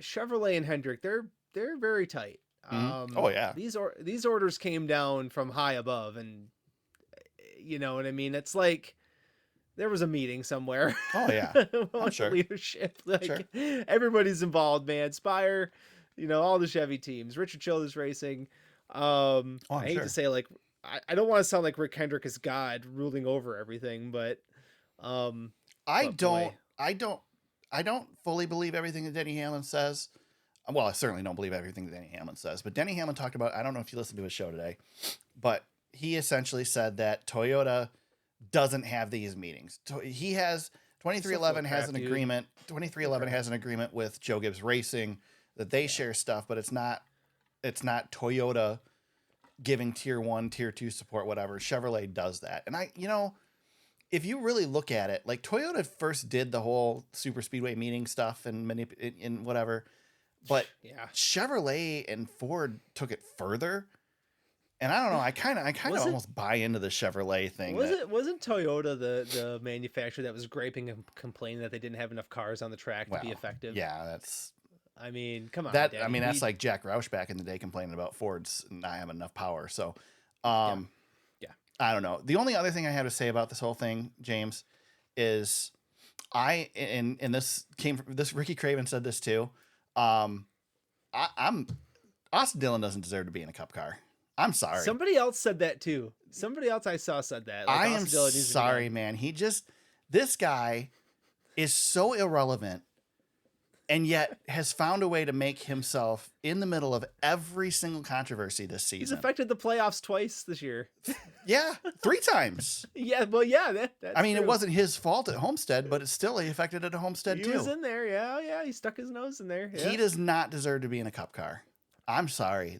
Chevrolet and Hendrick, they're very tight. Oh yeah. These orders came down from high above, and you know what I mean. It's like there was a meeting somewhere. Oh yeah, I'm sure. Leadership, like sure. Everybody's involved, man. Spire, all the Chevy teams, Richard Childress Racing. I hate to say, like, I don't want to sound like Rick Hendrick is God ruling over everything, but I don't fully believe everything that Denny Hamlin says. Well, I certainly don't believe everything that Denny Hamlin says, but Denny Hamlin talked about, I don't know if you listened to his show today, but he essentially said that Toyota doesn't have these meetings. He has 2311 has an agreement. 2311 has an agreement with Joe Gibbs Racing that they share stuff, but it's not Toyota giving tier 1, tier 2 support, whatever. Chevrolet does that. And if you really look at it, like Toyota first did the whole super speedway meeting stuff and whatever, but Chevrolet and Ford took it further. And I don't know. I kind of almost buy into the Chevrolet thing. Wasn't Toyota the manufacturer that was griping and complaining that they didn't have enough cars on the track to be effective? Yeah, that's. I mean, come on. That's like Jack Roush back in the day complaining about Ford's not having enough power. So, I don't know. The only other thing I have to say about this whole thing, James, is and this came from this. Ricky Craven said this too. Austin Dillon doesn't deserve to be in a Cup car. I'm sorry. Somebody else said that too. Somebody else I saw said that. Like, I am sorry, man. This guy is so irrelevant and yet has found a way to make himself in the middle of every single controversy this season. He's affected the playoffs twice this year. Yeah, 3 times. Yeah, well, yeah. That's I mean, true. it wasn't his fault at Homestead, but it's still he affected it at Homestead too. He was in there, yeah. He stuck his nose in there. Yeah. He does not deserve to be in a Cup car. I'm sorry.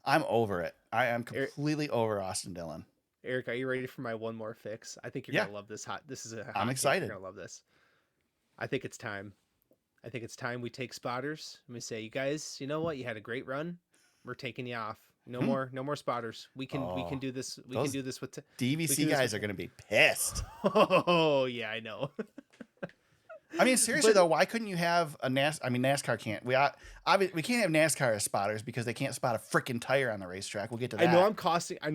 I'm over it. I am completely over Austin Dillon. Aric, are you ready for my one more fix? I think you're gonna love this. I'm excited. You're gonna love this. I think it's time. I think it's time we take spotters. Let me say, you guys, you know what? You had a great run. We're taking you off. No more spotters. We can do this. We can do this with DVC guys are going to be pissed. Oh yeah, I know. I mean, seriously though, why couldn't you have a NASCAR can't. We can't have NASCAR as spotters because they can't spot a freaking tire on the racetrack. We'll get to that. I know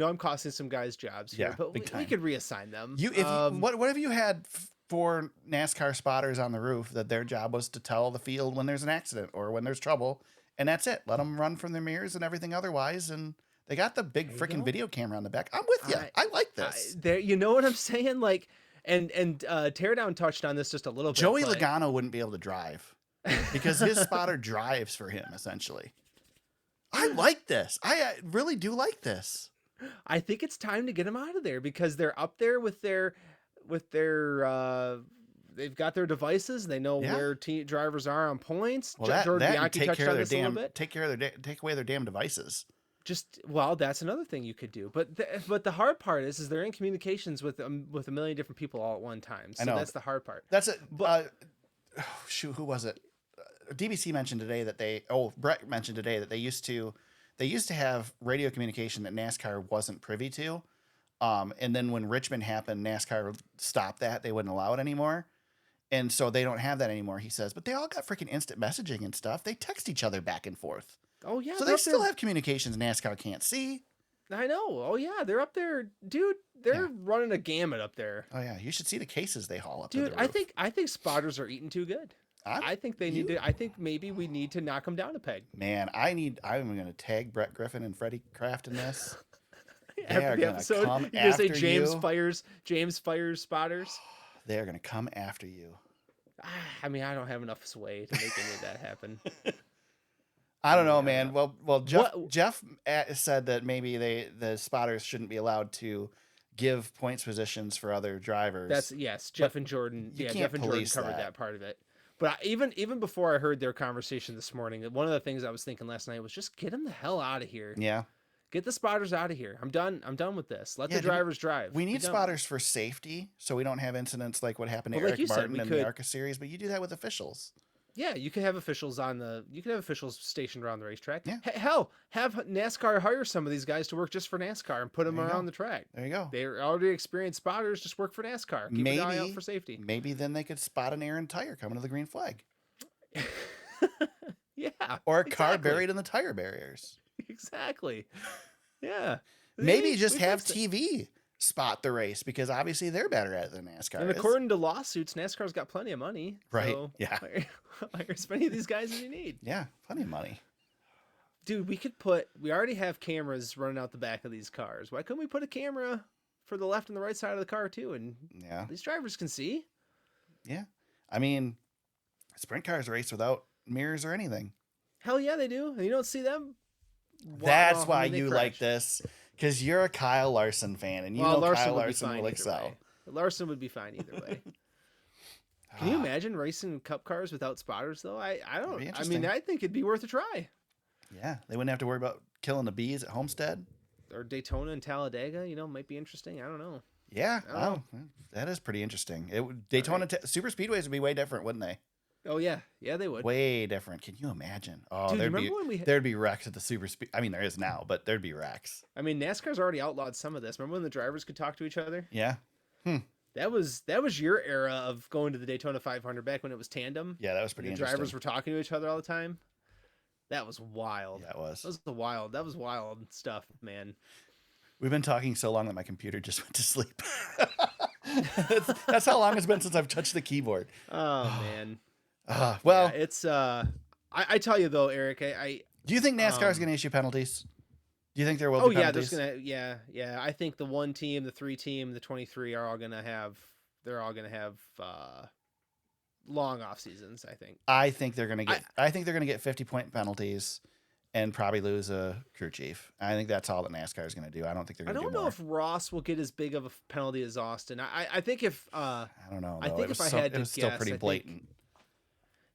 I'm costing some guys jobs here, Yeah, but we could reassign them. What have you had 4 NASCAR spotters on the roof that their job was to tell the field when there's an accident or when there's trouble, and that's it. Let them run from their mirrors and everything otherwise, and they got the big freaking video camera on the back. I'm with you. I like this. You know what I'm saying? Like, and Teardown touched on this just a little bit. Joey Logano wouldn't be able to drive because his spotter drives for him essentially. I like this. I really do like this. I think it's time to get them out of there because they're up there with their they've got their devices. They know where drivers are on points. Well, Jordan that Bianchi touched on this a little bit. Take away their damn devices. That's another thing you could do. But the hard part is they're in communications with a million different people all at one time. So that's the hard part. That's it. Who was it? DBC mentioned today that Brett mentioned today that they used to have radio communication that NASCAR wasn't privy to. And then when Richmond happened, NASCAR stopped that. They wouldn't allow it anymore. And so they don't have that anymore, he says. But they all got freaking instant messaging and stuff. They text each other back and forth. Oh, yeah. So they still have communications NASCAR can't see. I know. Oh, yeah. They're up there. Dude, they're running a gamut up there. Oh, yeah. You should see the cases they haul up to the roof. I think spotters are eating too good. I think maybe we need to knock them down a peg. Man, I'm going to tag Brett Griffin and Freddie Kraft in this. After the episode, you're going to say James fires spotters. They're going to come after you. I mean, I don't have enough sway to make any of that happen. I don't know, man. Well, Jeff said that maybe the spotters shouldn't be allowed to give points positions for other drivers. Jeff and Jordan. Jeff and Jordan covered that part of it. But even before I heard their conversation this morning, one of the things I was thinking last night was just get them the hell out of here. Yeah. Get the spotters out of here. I'm done with this. Let the drivers drive. We need spotters for safety so we don't have incidents like what happened to Eric Martin in the ARCA series, but you do that with officials. Yeah, you can have officials stationed around the racetrack. Yeah. Hell, have NASCAR hire some of these guys to work just for NASCAR and put them around the track. There you go. They're already experienced spotters, just work for NASCAR. Keep an eye out for safety. Maybe then they could spot an Aaron tire coming to the green flag. Yeah. Or a car buried in the tire barriers. Exactly. Yeah. Maybe just have TV spot the race because obviously they're better at it than NASCAR. And according to lawsuits, NASCAR's got plenty of money. Right. So yeah. Hire as many of these guys as you need. Yeah, plenty of money. Dude, we already have cameras running out the back of these cars. Why couldn't we put a camera for the left and the right side of the car too? And these drivers can see. Yeah. I mean, sprint cars race without mirrors or anything. Hell yeah, they do. And you don't see them. That's why you like this, because you're a Kyle Larson fan, and you know Kyle Larson will excel. Larson would be fine either way. Can you imagine racing cup cars without spotters, though? I don't. I mean, I think it'd be worth a try. Yeah, they wouldn't have to worry about killing the bees at Homestead. Or Daytona and Talladega, might be interesting. I don't know. Yeah, that is pretty interesting. Daytona super speedways would be way different, wouldn't they? Oh yeah, they would. Way different. Can you imagine? Oh, dude, there'd be wrecks at the super speed. I mean, there is now, but there'd be wrecks. I mean, NASCAR's already outlawed some of this. Remember when the drivers could talk to each other? Yeah. That was your era of going to the Daytona 500 back when it was tandem. Yeah, that was pretty interesting. Drivers were talking to each other all the time. That was wild. Yeah, it was. That was wild stuff, man. We've been talking so long that my computer just went to sleep. That's how long it's been since I've touched the keyboard. Oh man. Well, yeah, it's I tell you though, Aric, do you think NASCAR is going to issue penalties? Do you think there will be penalties? Yeah. I think the 1 team, the 3 team, the 23 are all going to have long off seasons, I think. I think they're going to get 50-point penalties and probably lose a crew chief. I think that's all that NASCAR is going to do. I don't think they're going to do more. I don't know if Ross will get as big of a penalty as Austin. I think if I don't know. I think if I had to guess, it was still pretty blatant.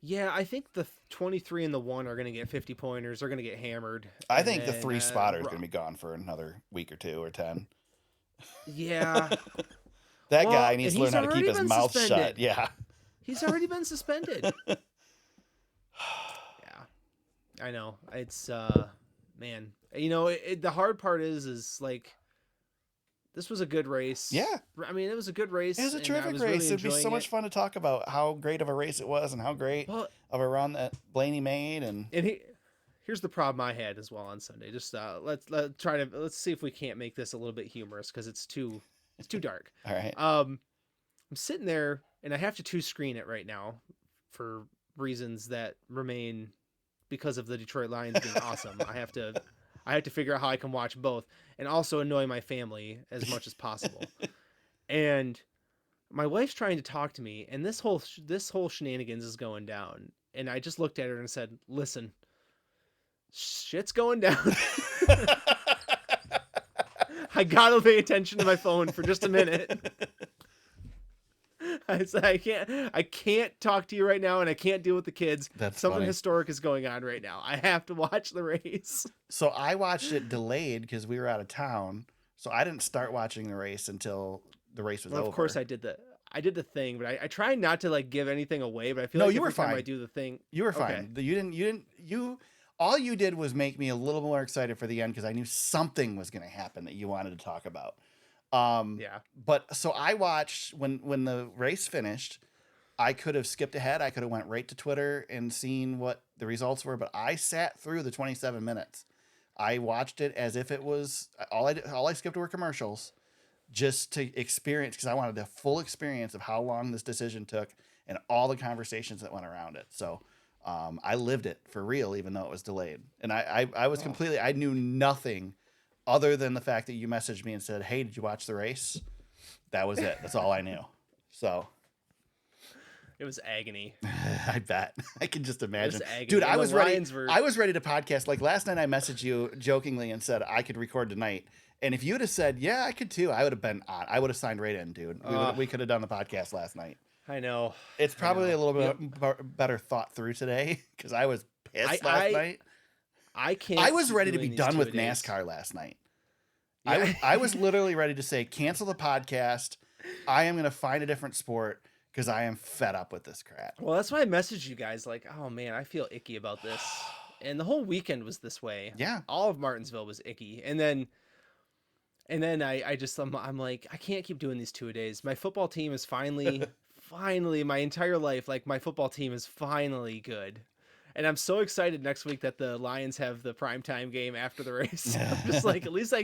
Yeah, I think the 23 and the 1 are going to get 50 pointers. They're going to get hammered. I think the 3 spotter is going to be gone for another week or 2 or 10. Yeah. That guy needs to learn how to keep his mouth shut. Yeah. He's already been suspended. I know. It's man. The hard part is like this was a good race. Yeah. I mean, it was a good race. It was a and I terrific was race. really It'd be so enjoying much it. fun to talk about how great of a race it was and how great Well, of a run that Blaney made. And here's the problem I had as well on Sunday. Just let's see if we can't make this a little bit humorous because it's too dark. all right. I'm sitting there and I have to 2-screen it right now for reasons that remain because of the Detroit Lions being awesome. I have to figure out how I can watch both and also annoy my family as much as possible. And my wife's trying to talk to me, and this whole shenanigans is going down. And I just looked at her and said, "Listen, shit's going down. I gotta pay attention to my phone for just a minute." I said, I can't talk to you right now, and I can't deal with the kids. That's Something funny. historic is going on right now. I have to watch the race. So I watched it delayed because we were out of town. So I didn't start watching the race until the race was Well, over. of course I did the thing, but I try not to like give anything away, but I feel No, like you were every time fine. I do the thing. You were Okay. fine. All you did was make me a little more excited for the end because I knew something was going to happen that you wanted to talk about. Yeah. But so I watched when the race finished. I could have skipped ahead. I could have went right to Twitter and seen what the results were. But I sat through the 27 minutes. I watched it as if it was all I skipped were commercials, just to experience because I wanted the full experience of how long this decision took and all the conversations that went around it. So I lived it for real, even though it was delayed. And I was completely, I knew nothing other than the fact that you messaged me and said, "Hey, did you watch the race?" That was it. That's all I knew. So It was agony. I bet. I can just imagine. agony. Dude, And I the was ready. Lions were- I was ready to podcast. Like last night I messaged you jokingly and said I could record tonight. And if you'd have said, "Yeah, I could too," I would have been on. I would have signed right in, dude. We could have done the podcast last night. I know. It's probably know. a little bit better thought through today because I was pissed last night. I can't. I was keep ready to doing be these done with two-a-days. NASCAR last night. Yeah. I was literally ready to say, cancel the podcast. I am going to find a different sport because I am fed up with this crap. Well, that's why I messaged you guys like, "Oh man, I feel icky about this." And the whole weekend was this way. Yeah. All of Martinsville was icky. And then I'm like, I can't keep doing these 2-a-days. My football team is finally my entire life, like my football team is finally good. And I'm so excited next week that the Lions have the primetime game after the race. I'm just like, at least I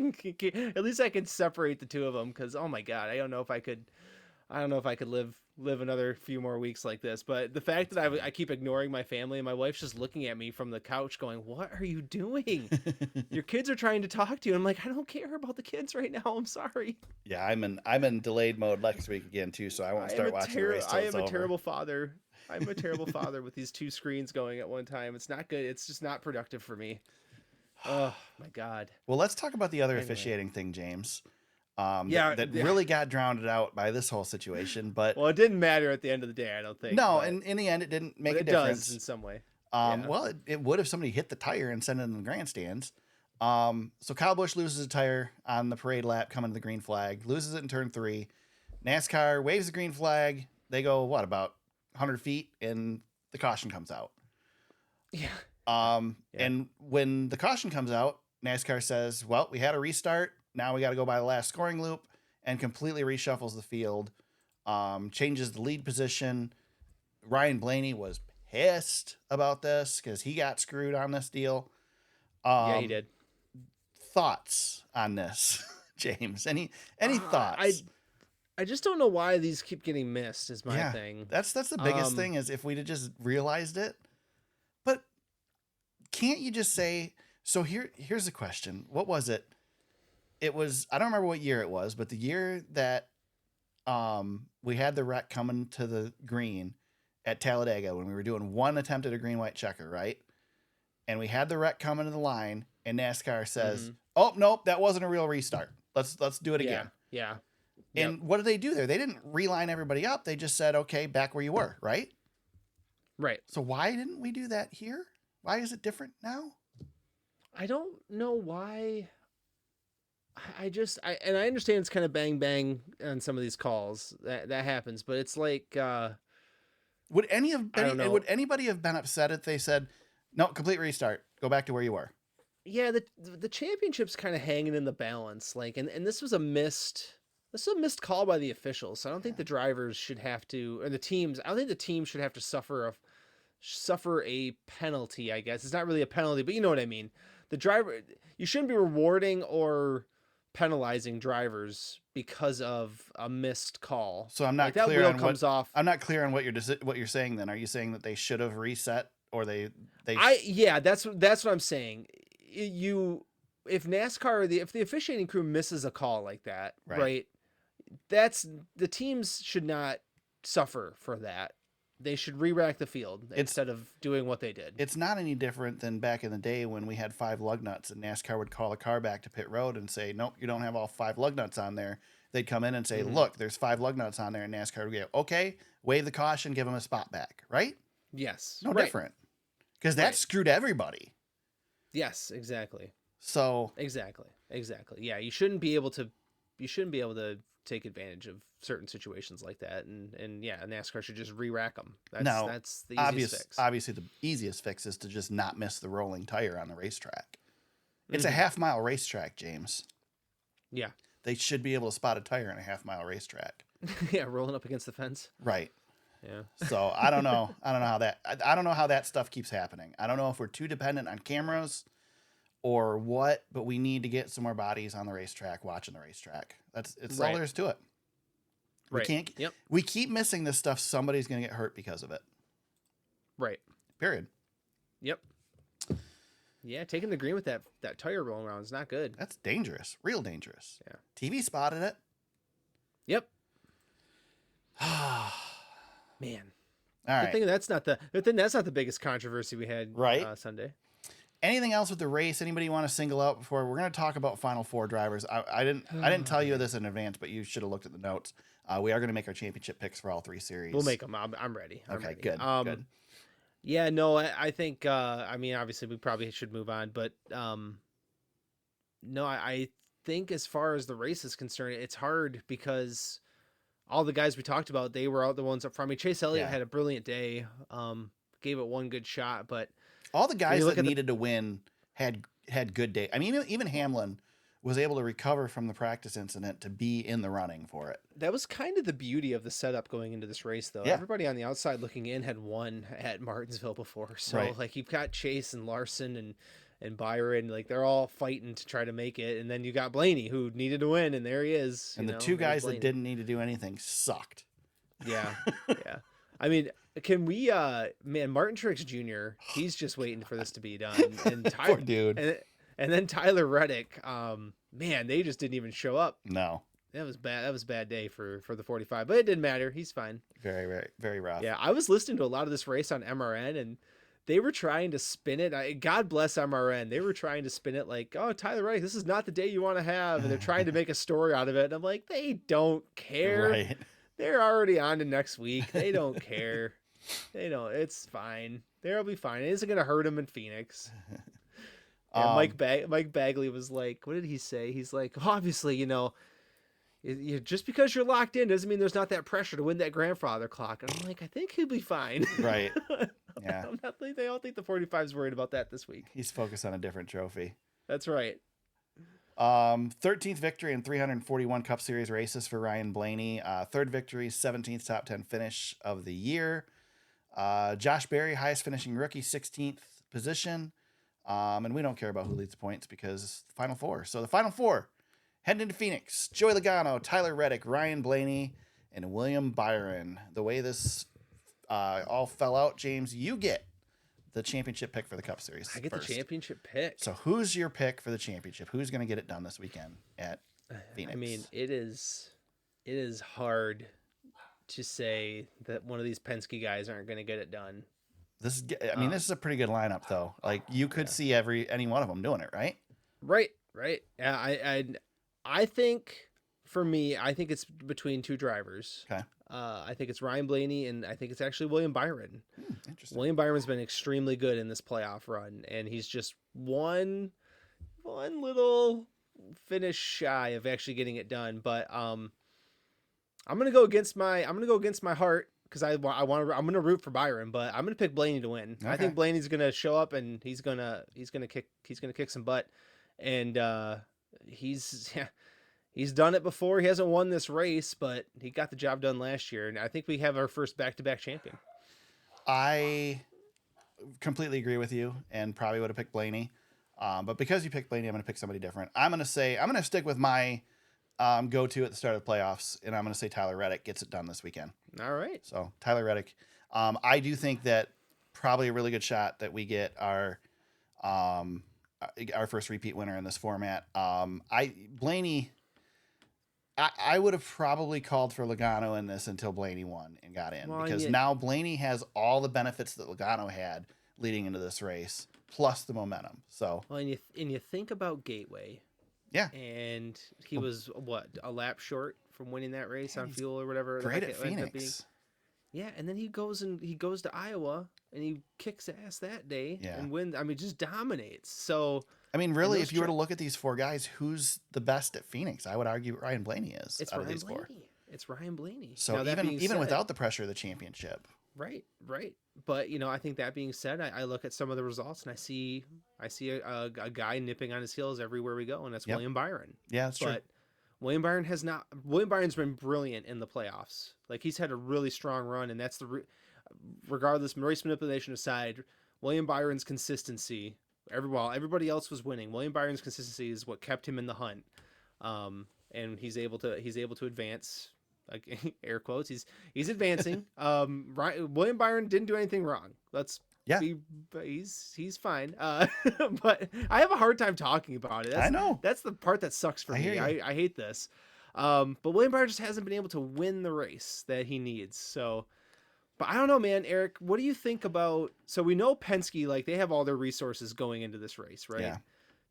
can separate the two of them. Cause oh my God, I don't know if I could live another few more weeks like this. But the fact that I keep ignoring my family and my wife's just looking at me from the couch going, "What are you doing? Your kids are trying to talk to you." I'm like, I don't care about the kids right now. I'm sorry. Yeah, I'm in delayed mode next week again too, so I won't start watching the race till I it's am a over. terrible father. I'm a terrible father with these 2 screens going at one time. It's not good. It's just not productive for me. Oh my God. Well, let's talk about the other Anyway. officiating thing, James. Yeah, that yeah. really got drowned out by this whole situation. But Well, it didn't matter at the end of the day, I don't think. no, but- in the end, it didn't make but a it difference. does in some way. Yeah. Well, it would if somebody hit the tire and sent it in the grandstands. So Kyle Busch loses a tire on the parade lap coming to the green flag, loses it in turn 3. NASCAR waves the green flag. They go, about 100 feet, and the caution comes out. Yeah. And when the caution comes out, NASCAR says, "Well, we had a restart. Now we got to go by the last scoring loop," and completely reshuffles the field, changes the lead position. Ryan Blaney was pissed about this because he got screwed on this deal. Yeah, he did. Thoughts on this, James? Any thoughts? I just don't know why these keep getting missed is my thing. That's the biggest thing is if we'd have just realized it. But can't you just say, so here's the question. What was it? It was, I don't remember what year it was, but the year that we had the wreck coming to the green at Talladega when we were doing one attempt at a green-white checker, right? And we had the wreck coming to the line, and NASCAR says, "Oh, nope, that wasn't a real restart. Let's do it again." Yeah. And what did they do there? They didn't reline everybody up. They just said, "Okay, back where you were," right? Right. So why didn't we do that here? Why is it different now? I don't know why. I understand it's kind of bang bang on some of these calls that happens, but it's like Would I don't know. would anybody have been upset if they said, No, complete restart. Go back to where you were. Yeah, the championship's kind of hanging in the balance. Like, and this was a missed call by the officials. So I don't think the drivers should have to, or the teams. I don't think the team should have to suffer a penalty. I guess it's not really a penalty, but you know what I mean. The driver, you shouldn't be rewarding or penalizing drivers because of a missed call. So I'm not like that clear wheel on comes off. I'm not clear on what you're saying. Then are you saying that they should have reset, or they? Yeah, that's what I'm saying. If NASCAR, if the officiating crew misses a call like that, right? That's the teams should not suffer for that. They should re-rack the field instead of doing what they did. It's not any different than back in the day when we had 5 lug nuts and NASCAR would call a car back to pit road and say, nope, you don't have all 5 lug nuts on there. They'd come in and say, look, there's 5 lug nuts on there, and NASCAR would go, okay, wave the caution, give them a spot back, right? Yes. No different. Because that screwed everybody. Yes, exactly. So exactly. Yeah, you shouldn't be able to take advantage of certain situations like that, and yeah, NASCAR should just re-rack them. That's the easiest fix. Obviously, the easiest fix is to just not miss the rolling tire on the racetrack. It's a half-mile racetrack, James. Yeah, they should be able to spot a tire on a half-mile racetrack. Yeah, rolling up against the fence. Right. Yeah. So I don't know. I don't know how that stuff keeps happening. I don't know if we're too dependent on cameras or what, but we need to get some more bodies on the racetrack watching the racetrack. It's all there is to it. We keep missing this stuff. Somebody's going to get hurt because of it. Right. Period. Yep. Yeah, taking the green with that tire rolling around is not good. That's dangerous. Real dangerous. Yeah. TV spotted it. Yep. Man. All right. Good thing that's not the biggest controversy we had Sunday. Anything else with the race? Anybody want to single out before we're going to talk about Final Four drivers? I didn't tell you this in advance, but you should have looked at the notes. We are going to make our championship picks for all 3 series. We'll make them. I'm ready. Okay, good. Good. Yeah, no, I think. I mean, obviously, we probably should move on, but no, I think as far as the race is concerned, it's hard because all the guys we talked about, they were out the ones up front. I mean, Chase Elliott had a brilliant day. Gave it one good shot, but all the guys that needed to win had good day. I mean, even Hamlin was able to recover from the practice incident to be in the running for it. That was kind of the beauty of the setup going into this race, though. Yeah. Everybody on the outside looking in had won at Martinsville before. So, like, you've got Chase and Larson and Byron. Like, they're all fighting to try to make it. And then you got Blaney, who needed to win, and there he is. And the 2 guys that didn't need to do anything sucked. Yeah, yeah. I mean, can we, Martin Truex Jr., he's just waiting for this to be done. And Poor dude. And then Tyler Reddick, man, they just didn't even show up. No. That was bad. That was a bad day for the 45, but it didn't matter. He's fine. Very, very, very rough. Yeah, I was listening to a lot of this race on MRN, and they were trying to spin it. God bless MRN. They were trying to spin it like, oh, Tyler Reddick, this is not the day you want to have. And they're trying to make a story out of it. And I'm like, they don't care. Right. They're already on to next week. They don't care. They don't. It's fine. They'll be fine. It isn't going to hurt them in Phoenix. Yeah, Mike Bagley was like, what did he say? He's like, obviously, just because you're locked in doesn't mean there's not that pressure to win that grandfather clock. And I'm like, I think he'll be fine. Right. Yeah. They all think the 45's worried about that this week. He's focused on a different trophy. That's right. 13th victory in 341 Cup Series races for Ryan Blaney. 3rd victory, 17th top 10 finish of the year. Josh Berry, highest finishing rookie, 16th position. And we don't care about who leads the points because it's the Final Four. So the Final Four, heading into Phoenix, Joey Logano, Tyler Reddick, Ryan Blaney, and William Byron. The way this all fell out, James, you get the championship pick for the Cup Series. I get the championship pick. So who's your pick for the championship? Who's going to get it done this weekend at Phoenix? I mean, it is hard to say that one of these Penske guys aren't going to get it done. This is a pretty good lineup, though. Like, you could see any one of them doing it, right? Right. Yeah, I think, for me, I think it's between 2 drivers. Okay. I think it's Ryan Blaney, and I think it's actually William Byron. Interesting. William Byron's been extremely good in this playoff run, and he's just one little finish shy of actually getting it done. But I'm gonna go against my heart, I'm going to root for Byron, but I'm going to pick Blaney to win. I Okay. think Blaney's going to show up and he's going to kick some butt. And he's done it before. He hasn't won this race, but he got the job done last year. And I think we have our first back-to-back champion. I completely agree with you and probably would have picked Blaney. But because you picked Blaney, I'm going to pick somebody different. I'm going to stick with my go-to at the start of the playoffs, and I'm going to say Tyler Reddick gets it done this weekend. All right. So Tyler Reddick. I do think that probably a really good shot that we get our first repeat winner in this format. Blaney, I would have probably called for Logano in this until Blaney won and got in, because now Blaney has all the benefits that Logano had leading into this race, plus the momentum. So, well, and you think about Gateway. Yeah. And he was a lap short from winning that race on fuel or whatever. Great at Phoenix. Yeah, and then he goes to Iowa and he kicks ass that day and wins. I mean, just dominates. So I mean, really, if you were to look at these four guys, who's the best at Phoenix? I would argue Ryan Blaney is. It's Ryan Blaney. It's Ryan Blaney. So even without the pressure of the championship. Right. But I think that being said, I look at some of the results and I see a guy nipping on his heels everywhere we go, and that's William Byron. Yeah, that's true. But William Byron's been brilliant in the playoffs. Like, he's had a really strong run, and that's regardless, race manipulation aside, William Byron's consistency. Everybody else was winning. William Byron's consistency is what kept him in the hunt, and he's able to advance. Like, air quotes, he's advancing. William Byron didn't do anything wrong. He's fine. But I have a hard time talking about it. I know. That's the part that sucks for me. I hate this. But William Byron just hasn't been able to win the race that he needs. So, but I don't know, man. Aric, what do you think about? So we know Penske, like, they have all their resources going into this race, right? Yeah.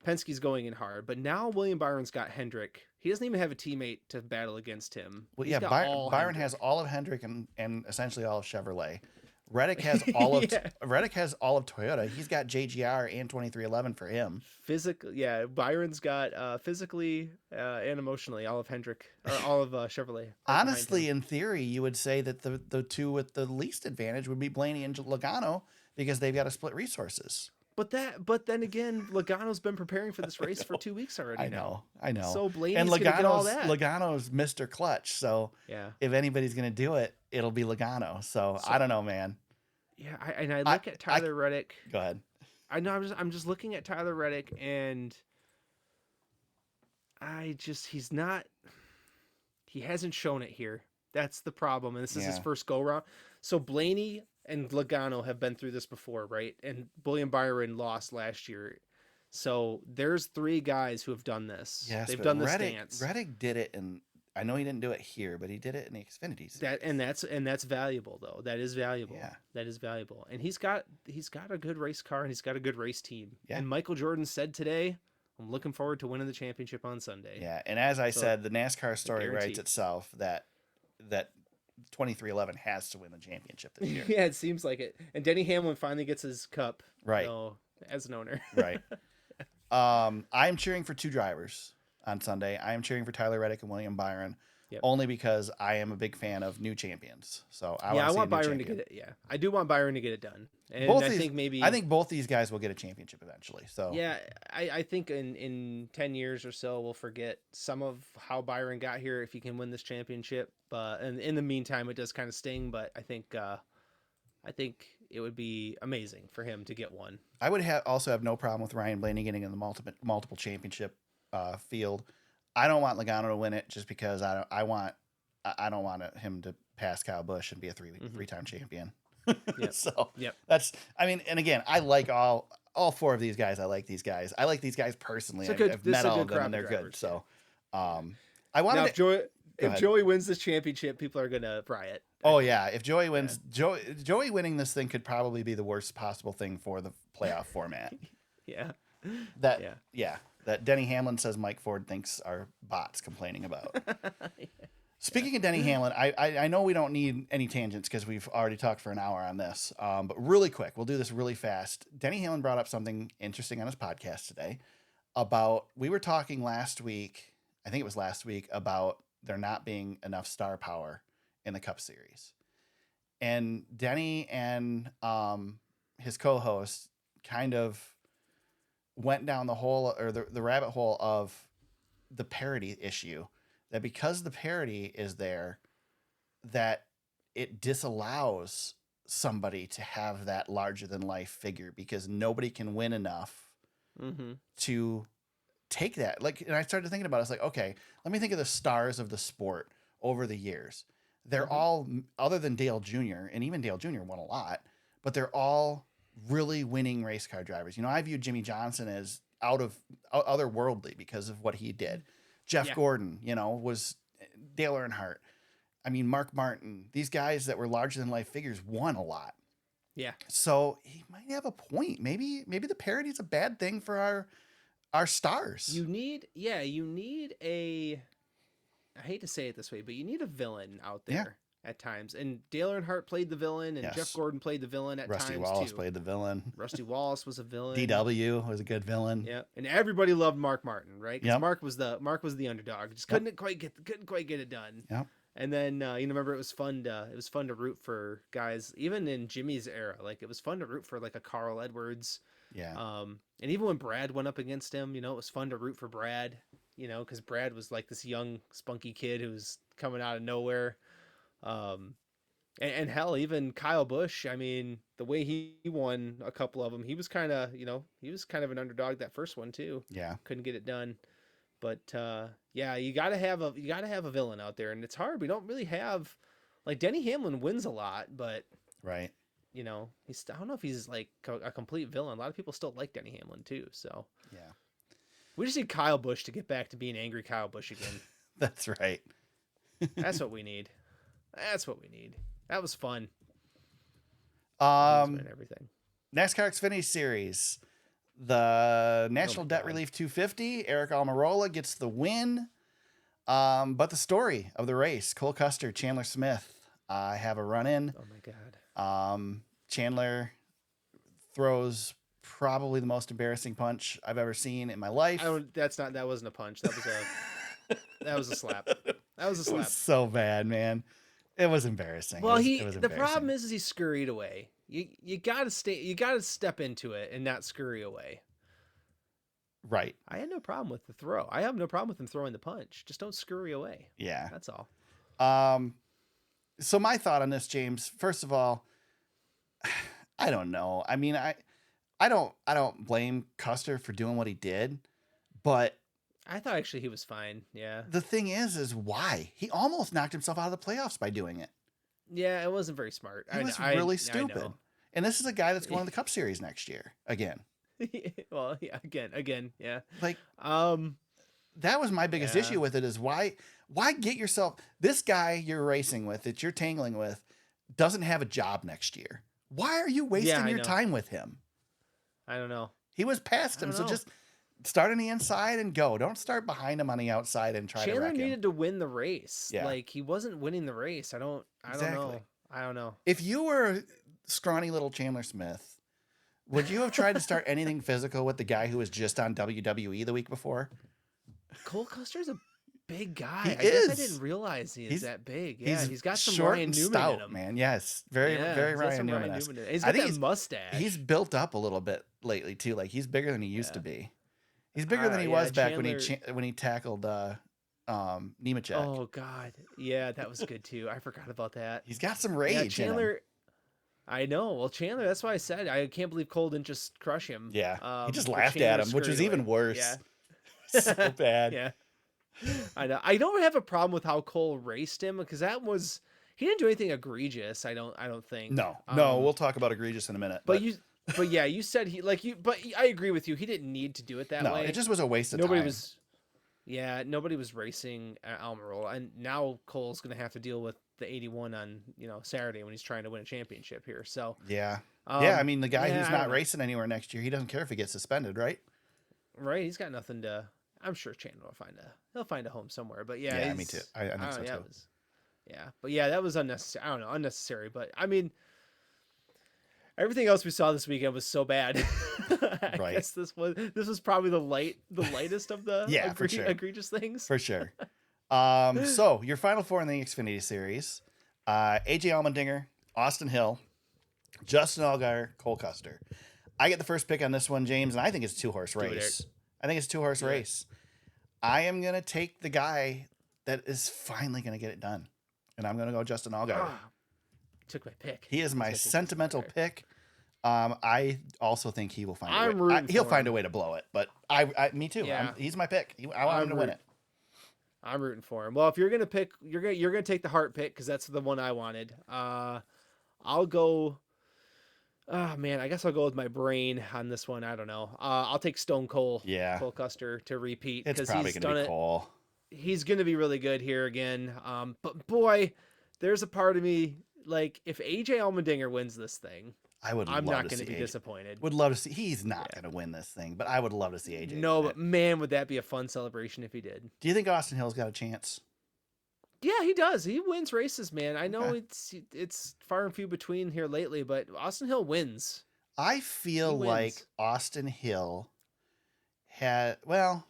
Penske's going in hard, but now William Byron's got Hendrick. He doesn't even have a teammate to battle against him. Well, Byron has all of Hendrick and essentially all of Chevrolet. Reddick has all of Reddick has all of Toyota. He's got JGR and 2311 for him. Physically, Byron's got physically and emotionally all of Hendrick, or all of Chevrolet. Honestly, in theory, you would say that the two with the least advantage would be Blaney and Logano, because they've got to split resources. But then again, Logano's been preparing for this race for 2 weeks already. I know. So Blaney's gonna get all that. Logano's Mr. Clutch. So if anybody's gonna do it, it'll be Logano. So I don't know, man. Yeah, I look at Tyler Reddick. Go ahead. I know. I'm just looking at Tyler Reddick, and he hasn't shown it here. That's the problem, and this is his first go round. So Blaney and Logano have been through this before, right? And William Byron lost last year. So there's three guys who have done this. Yes, they've done this dance. Reddick did it, and I know he didn't do it here, but he did it in the Xfinity series. That's valuable, though. That is valuable. Yeah. That is valuable. And he's got a good race car, and he's got a good race team. Yeah. And Michael Jordan said today, I'm looking forward to winning the championship on Sunday. Yeah, and as I said, the NASCAR story writes itself that 2311 has to win the championship this year. Yeah, it seems like it. And Denny Hamlin finally gets his cup. Right. As an owner. Right. I'm cheering for two drivers on Sunday. I am cheering for Tyler Reddick and William Byron, only because I am a big fan of new champions. So I want Byron to get it. Yeah, I do want Byron to get it done. And I think both these guys will get a championship eventually. So yeah, I think in 10 years or so we'll forget some of how Byron got here if he can win this championship. But in the meantime, it does kind of sting. But I think it would be amazing for him to get one. I would also have no problem with Ryan Blaney getting in the multiple championship field. I don't want Logano to win it just because I don't want him to pass Kyle Busch and be a three-time champion. So that's, I mean, and again, I like all four of these guys. I like these guys. I like these guys personally. I've met all of them and they're good. So I wanted if Joey wins this championship, people are gonna riot. Oh yeah, if Joey wins, Joey winning this thing could probably be the worst possible thing for the playoff format. That Denny Hamlin says Mike Ford thinks are bots complaining about. Speaking of Denny Hamlin, I know we don't need any tangents because we've already talked for an hour on this. But really quick, we'll do this really fast. Denny Hamlin brought up something interesting on his podcast today we were talking last week, I think it was last week, about there not being enough star power in the Cup Series. and Denny and his co-host kind of went down the hole or the rabbit hole of the parody issue, that because the parody is there, that it disallows somebody to have that larger than life figure because nobody can win enough to take that. Like, and I started thinking about it. It's like, okay, let me think of the stars of the sport over the years. They're all, other than Dale Jr., and even Dale Jr. won a lot, but they're all really winning race car drivers. You know, I view Jimmy Johnson as otherworldly because of what he did. Jeff Gordon, you know, was Dale Earnhardt. I mean, Mark Martin, these guys that were larger than life figures won a lot. Yeah. So he might have a point. Maybe the parody is a bad thing for our stars. You need a, I hate to say it this way, but you need a villain out there at times. And Dale Earnhardt played the villain, and Jeff Gordon played the villain at Rusty times Wallace too. played the villain. Rusty Wallace was a villain. DW was a good villain. Yeah, and everybody loved Mark Martin, right? Because Yep. Mark was the underdog. Just couldn't quite get it done. Yeah. And then remember, it was fun to root for guys even in Jimmy's era. Like, it was fun to root for like a Carl Edwards. Yeah. And even when Brad went up against him, you know, it was fun to root for Brad. You know, because Brad was like this young spunky kid who was coming out of nowhere. And hell, even Kyle Busch. I mean, the way he won a couple of them, he was kind of an underdog that first one too. Yeah. Couldn't get it done. But you gotta have a villain out there, and it's hard. We don't really have, like, Denny Hamlin wins a lot, but Right. you know, I don't know if he's like a complete villain. A lot of people still like Denny Hamlin too. So Yeah. we just need Kyle Busch to get back to being angry Kyle Busch again. That's right. That's what we need. That's what we need. That was fun. And Everything. NASCAR Xfinity Series, the National Debt God. Relief 250. Aric Almirola gets the win. But the story of the race: Cole Custer, Chandler Smith, have a run in. Oh my God. Chandler throws probably the most embarrassing punch I've ever seen in my life. That wasn't a punch. That was a slap. That was a It slap. was so bad, man. It was embarrassing. Well, it was the embarrassing. problem is he scurried away. You gotta step into it and not scurry away. Right. I had no problem with the throw. I have no problem with him throwing the punch. Just don't scurry away. Yeah. That's all. So my thought on this, James, first of all, I don't know. I mean, I don't blame Custer for doing what he did, but I thought actually he was fine. Yeah. the thing is why? He almost knocked himself out of the playoffs by doing it. Yeah, it wasn't very smart. It was I really I stupid. know. And this is a guy that's going to the Cup Series next year again. Well, yeah, again, yeah. Like, Um, that was my biggest Yeah. issue with it is why get yourself, this guy you're racing with, that you're tangling with, doesn't have a job next year. Why are you wasting I your know. time with him? I don't know. He was past I him, don't so know. just start on the inside and go. Don't start behind him on the outside and try to Chandler wreck him. needed to win the race. Yeah. Like, he wasn't winning the race. I don't know. I don't know. If you were scrawny little Chandler Smith, would you have tried to start anything physical with the guy who was just on WWE the week before? Cole Custer's a big guy. He I guess I is. didn't realize he's that big. Yeah, He's he's got some short Ryan and Newman stout, in him. man. Yes, very Yeah, very he's got Ryan some Newman. in him. He's I got think that mustache. He's built up a little bit lately too. Like, he's bigger than he used to be. He's bigger than he Yeah, was back Chandler- when he tackled Nemechek. Oh God, yeah, that was good too. I forgot about that. He's got some rage. Yeah, in him. Chandler. I know. Well, Chandler. That's why I said I can't believe Cole didn't just crush him. Yeah, he just but laughed at Chandler him, which was scurried even away. worse. Yeah. So bad. Yeah. I know. I don't have a problem with how Cole raced him because he didn't do anything egregious. I don't think. No, Um, we'll talk about egregious in a minute. But yeah, you said but I agree with you. He didn't need to do it that no, way. it just was a waste of nobody time. nobody was racing Almirola, and now Cole's going to have to deal with the 81 on, Saturday when he's trying to win a championship here. So Yeah. Yeah, I mean, the guy who's I not don't know. racing anywhere next year, he doesn't care if he gets suspended, right? right, he's got nothing to. I'm sure Chandler will find a home somewhere. But yeah, Yeah, me too. I think so yeah, too. but yeah, that was unnecessary. I don't know, unnecessary. But I mean, everything else we saw this weekend was so bad. I Right. guess this was probably the lightest of the Yeah, for sure. egregious things. For sure. So your Final Four in the Xfinity Series, AJ Allmendinger Austin Hill, Justin Allgaier, Cole Custer. I get the first pick on this one, James, and I think it's a two-horse race. I think it's a two-horse race. I am going to take the guy that is finally going to get it done, and I'm going to go Justin Allgaier. Took my pick. He is my sentimental pick. I also think he will find a way. He'll find a way to blow it, but me too. Yeah. He's my pick. I want him to win it. I'm rooting for him. Well, if you're gonna pick, you're gonna take the heart pick because that's the one I wanted. I'll go. Oh man, I guess I'll go with my brain on this one. I don't know. I'll take Stone Cold. Yeah. Cole Custer to repeat It's probably he's gonna done be Cole. He's gonna be really good here again. But boy, there's a part of me like if AJ Allmendinger wins this thing. I'm not going to be disappointed. Would love to see. He's not going to win this thing, but I would love to see AJ. No, but man, would that be a fun celebration if he did. Do you think Austin Hill's got a chance? Yeah, he does. He wins races, man. I know it's far and few between here lately, but Austin Hill wins. I feel like Austin Hill had I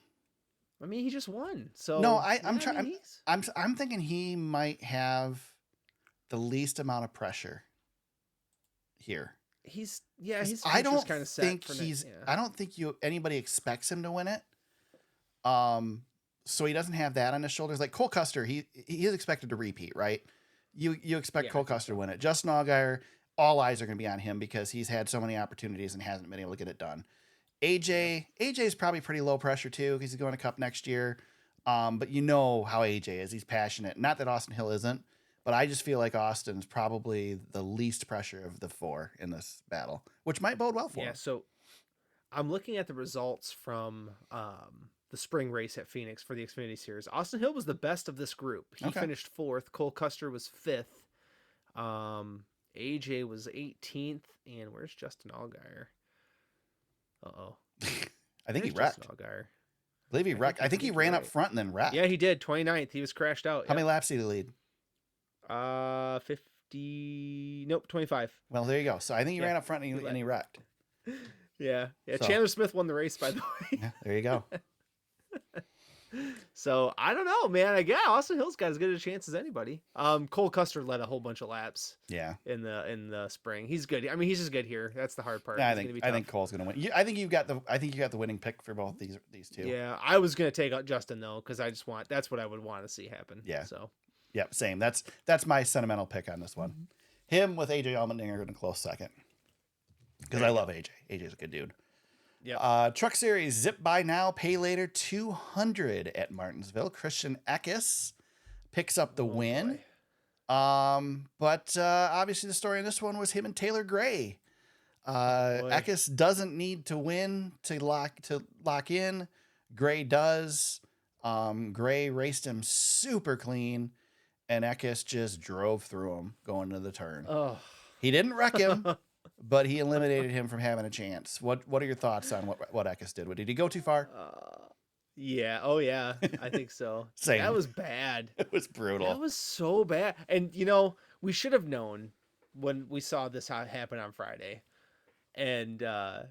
mean, he just won. So no, I'm thinking he might have the least amount of pressure here. I don't kind of think I don't think anybody expects him to win it. So he doesn't have that on his shoulders. Like Cole Custer, he is expected to repeat, right? You expect Cole Custer to win it. Justin Allgaier, all eyes are going to be on him because he's had so many opportunities and hasn't been able to get it done. AJ is probably pretty low pressure too because he's going to Cup next year. But you know how AJ is. He's passionate. Not that Austin Hill isn't. But I just feel like Austin's probably the least pressure of the four in this battle, which might bode well for him. Yeah, so I'm looking at the results from the spring race at Phoenix for the Xfinity Series. Austin Hill was the best of this group. He finished 4th. Cole Custer was 5th. AJ was 18th. And where's Justin Allgaier? Uh-oh. I think he wrecked. Allgaier? I believe he wrecked. I think he ran up front and then wrecked. Yeah, he did. 29th. He was crashed out. How many laps did he lead? 50. Nope, 25. Well, there you go. So I think he ran up front and he wrecked. Yeah. So, Chandler Smith won the race, by the way. Yeah, there you go. So I don't know, man. Austin Hill's got as good a chance as anybody. Cole Custer led a whole bunch of laps. Yeah. In the spring, he's good. I mean, he's just good here. That's the hard part. Yeah, I think Cole's gonna win. I think you got the winning pick for both these two. Yeah, I was gonna take out Justin though because that's what I would want to see happen. Yeah. So. Yep, same. That's my sentimental pick on this one. Mm-hmm. Him with AJ Allmendinger in a close second. Because I love AJ. AJ's a good dude. Yeah. Truck Series, zip by now, pay later, 200 at Martinsville. Christian Eckes picks up the win. But obviously the story in this one was him and Taylor Gray. Eckes doesn't need to win to lock in. Gray does. Gray raced him super clean. And Eckes just drove through him going to the turn. Oh. He didn't wreck him, but he eliminated him from having a chance. What are your thoughts on what Eckes did? Did he go too far? Yeah. Oh, yeah. I think so. Same. That was bad. It was brutal. That was so bad. And, we should have known when we saw this happen on Friday. And I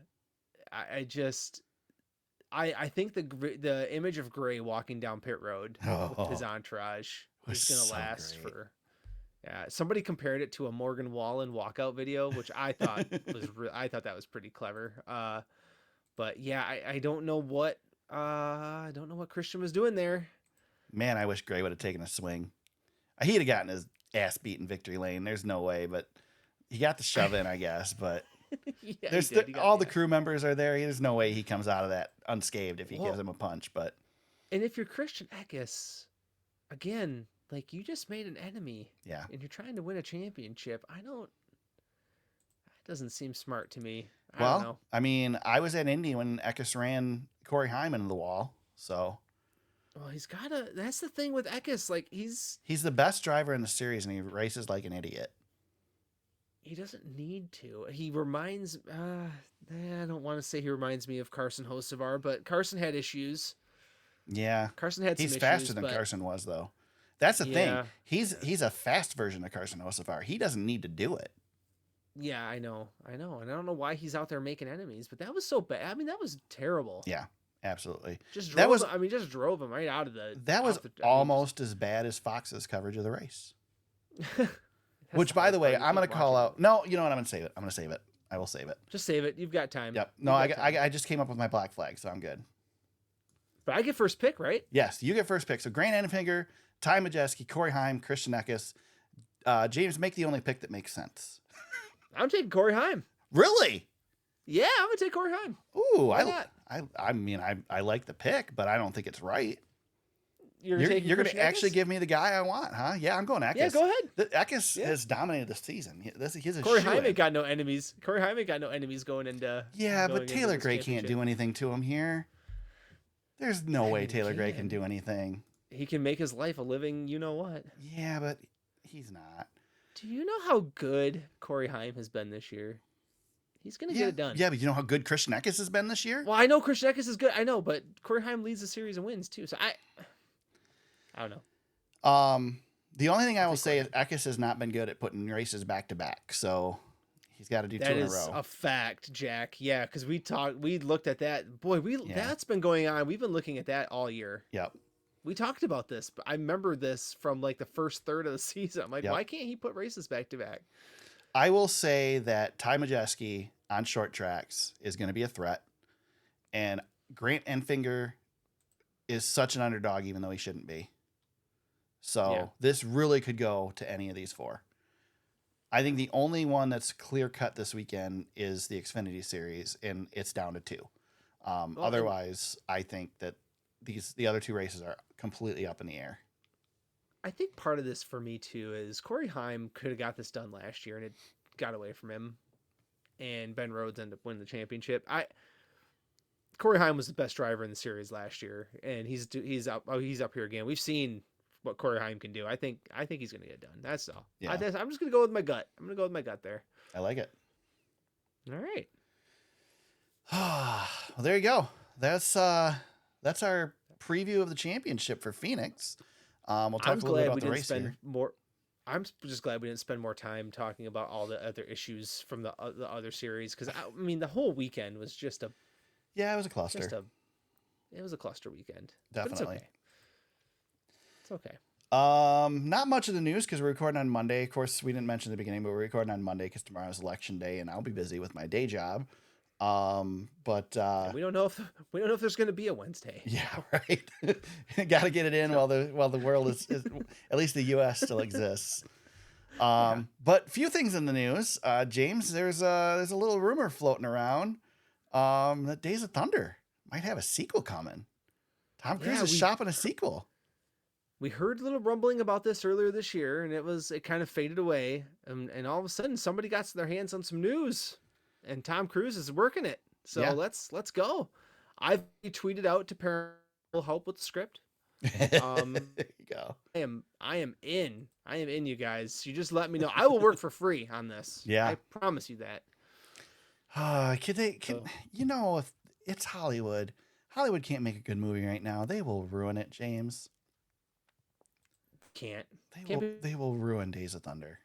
think the image of Gray walking down pit road with his entourage is going to last for. Yeah, somebody compared it to a Morgan Wallen walkout video, which I thought I thought that was pretty clever. But yeah, I don't know what Christian was doing there. Man, I wish Gray would have taken a swing. He'd have gotten his ass beat in victory lane. There's no way, but he got the shove in, I guess. But yeah, all the crew members are there. There's no way he comes out of that unscathed if he gives him a punch. But and if you're Christian Eckes, again. Like, you just made an enemy. Yeah. And you're trying to win a championship. That doesn't seem smart to me. I don't know. I mean, I was at Indy when Eckes ran Corey Hyman into the wall. So. Well, that's the thing with Eckes. Like, he's the best driver in the series, and he races like an idiot. He doesn't need to. He reminds, I don't want to say he reminds me of Carson Hocevar, but Carson had issues. Yeah. Carson had some issues. He's faster than Carson was, though. That's the thing. He's a fast version of Carson Hocevar. He doesn't need to do it. Yeah, I know. And I don't know why he's out there making enemies, but that was so bad. I mean, that was terrible. Yeah, absolutely. Just drove him right out of the. That was almost as bad as Fox's coverage of the race. That's Which, by hard the way, part. You I'm going can't to call watch out. No, you know what? I'm going to save it. I'm going to save it. I will save it. Just save it. You've got time. Yep. No, You've got time. I just came up with my black flag, so I'm good. But I get first pick, right? Yes, you get first pick. So Grant Enfinger, Ty Majeski, Corey Heim, Christian Eckes. James, make the only pick that makes sense. I'm taking Corey Heim. Really? Yeah, I'm gonna take Corey Heim. Ooh, Why not? I mean, I like the pick, but I don't think it's right. You're You're taking going to Christian actually Eckes? give me the guy I want, huh? Yeah, I'm going Eckes. Yeah, go ahead. Eckes Yeah. has dominated the season. He's a Corey shoo-in. Heim ain't got no enemies. Corey Heim ain't got no enemies going into. Yeah, going but into Taylor this Gray can't championship. do anything to him here. There's no way he Taylor Gray can. can do anything. He can make his life a living. You know what? Yeah, but he's not. Do you know how good Corey Heim has been this year? He's gonna get it done. Yeah, but you know how good Christian Eckes has been this year? Well, I know Christian Eckes is good. I know, but Corey Heim leads the series and wins too. So I don't know. The only thing I will say is Eckes has not been good at putting races back to back, so he's got to do That two in a is row. a fact, Jack. Yeah, because we looked at that. Boy, that's been going on. We've been looking at that all year. Yep. We talked about this, but I remember this from like the first third of the season. I'm like, Yep. why can't he put races back to back? I will say that Ty Majeski on short tracks is going to be a threat, and Grant Enfinger is such an underdog, even though he shouldn't be. So this really could go to any of these four. I think the only one that's clear cut this weekend is the Xfinity series, and it's down to two. Otherwise, I think that the other two races are completely up in the air. I think part of this for me too is Corey Heim could have got this done last year and it got away from him, and Ben Rhodes ended up winning the championship. Corey Heim was the best driver in the series last year, and he's up here again. We've seen what Corey Heim can do. I think he's gonna get it done. That's all. Yeah. I'm just gonna go with my gut. I'm gonna go with my gut there. I like it. All right. Well, there you go. That's our preview of the championship for Phoenix. We'll talk a little bit about the race here. I'm just glad we didn't spend more time talking about all the other issues from the other series, because I mean the whole weekend was just a Yeah, it was a cluster. It was a cluster weekend. Definitely. But it's okay. Not much of the news because we're recording on Monday. Of course, we didn't mention at the beginning, but we're recording on Monday because tomorrow's election day, and I'll be busy with my day job. But we don't know if there's going to be a Wednesday. yeah, right. Got to get it in while the world is at least the U.S. still exists. But few things in the news. James, there's a little rumor floating around that Days of Thunder might have a sequel coming. Tom Cruise is shopping a sequel. We heard a little rumbling about this earlier this year, and it kind of faded away. And all of a sudden, somebody got their hands on some news, and Tom Cruise is working it. So let's go. I've tweeted out to parents will help with the script. There you go. I am in, you guys. You just let me know. I will work for free on this. Yeah. I promise you that. If it's Hollywood. Hollywood can't make a good movie right now. They will ruin it, James. They will ruin Days of Thunder.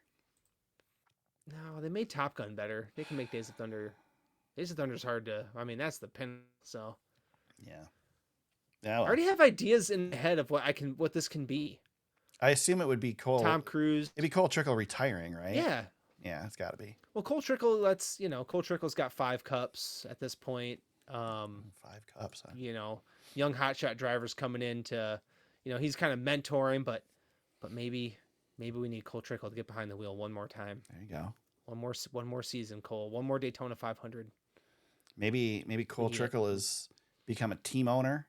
No, they made Top Gun better. They can make Days of Thunder. Days of Thunder's hard to. I mean, that's the pin. So Yeah. I already have ideas in the head of what this can be. I assume it would be Cole. Tom Cruise. It'd be Cole Trickle retiring, right? Yeah. Yeah, it's got to be. Well, Cole Trickle. Cole Trickle's got 5 cups at this point. 5 cups. Huh? Young hotshot drivers coming in to, he's kind of mentoring, but maybe we need Cole Trickle to get behind the wheel one more time. There you go. One more season, Cole. One more Daytona 500. Maybe Cole Trickle has become a team owner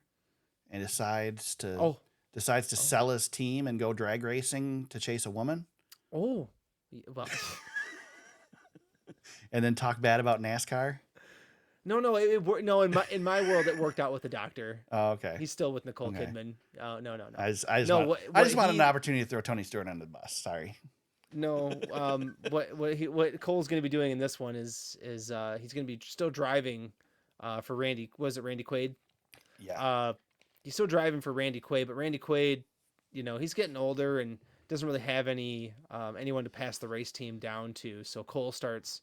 and decides to sell his team and go drag racing to chase a woman. Oh, well. And then talk bad about NASCAR. No. In my world, it worked out with the doctor. Oh, okay. He's still with Nicole Kidman. No. I just wanted an opportunity to throw Tony Stewart under the bus. Sorry. No. What Cole's going to be doing in this one is he's going to be still driving for Randy. Was it Randy Quaid? Yeah. He's still driving for Randy Quaid, but Randy Quaid, he's getting older and doesn't really have anyone to pass the race team down to. So Cole starts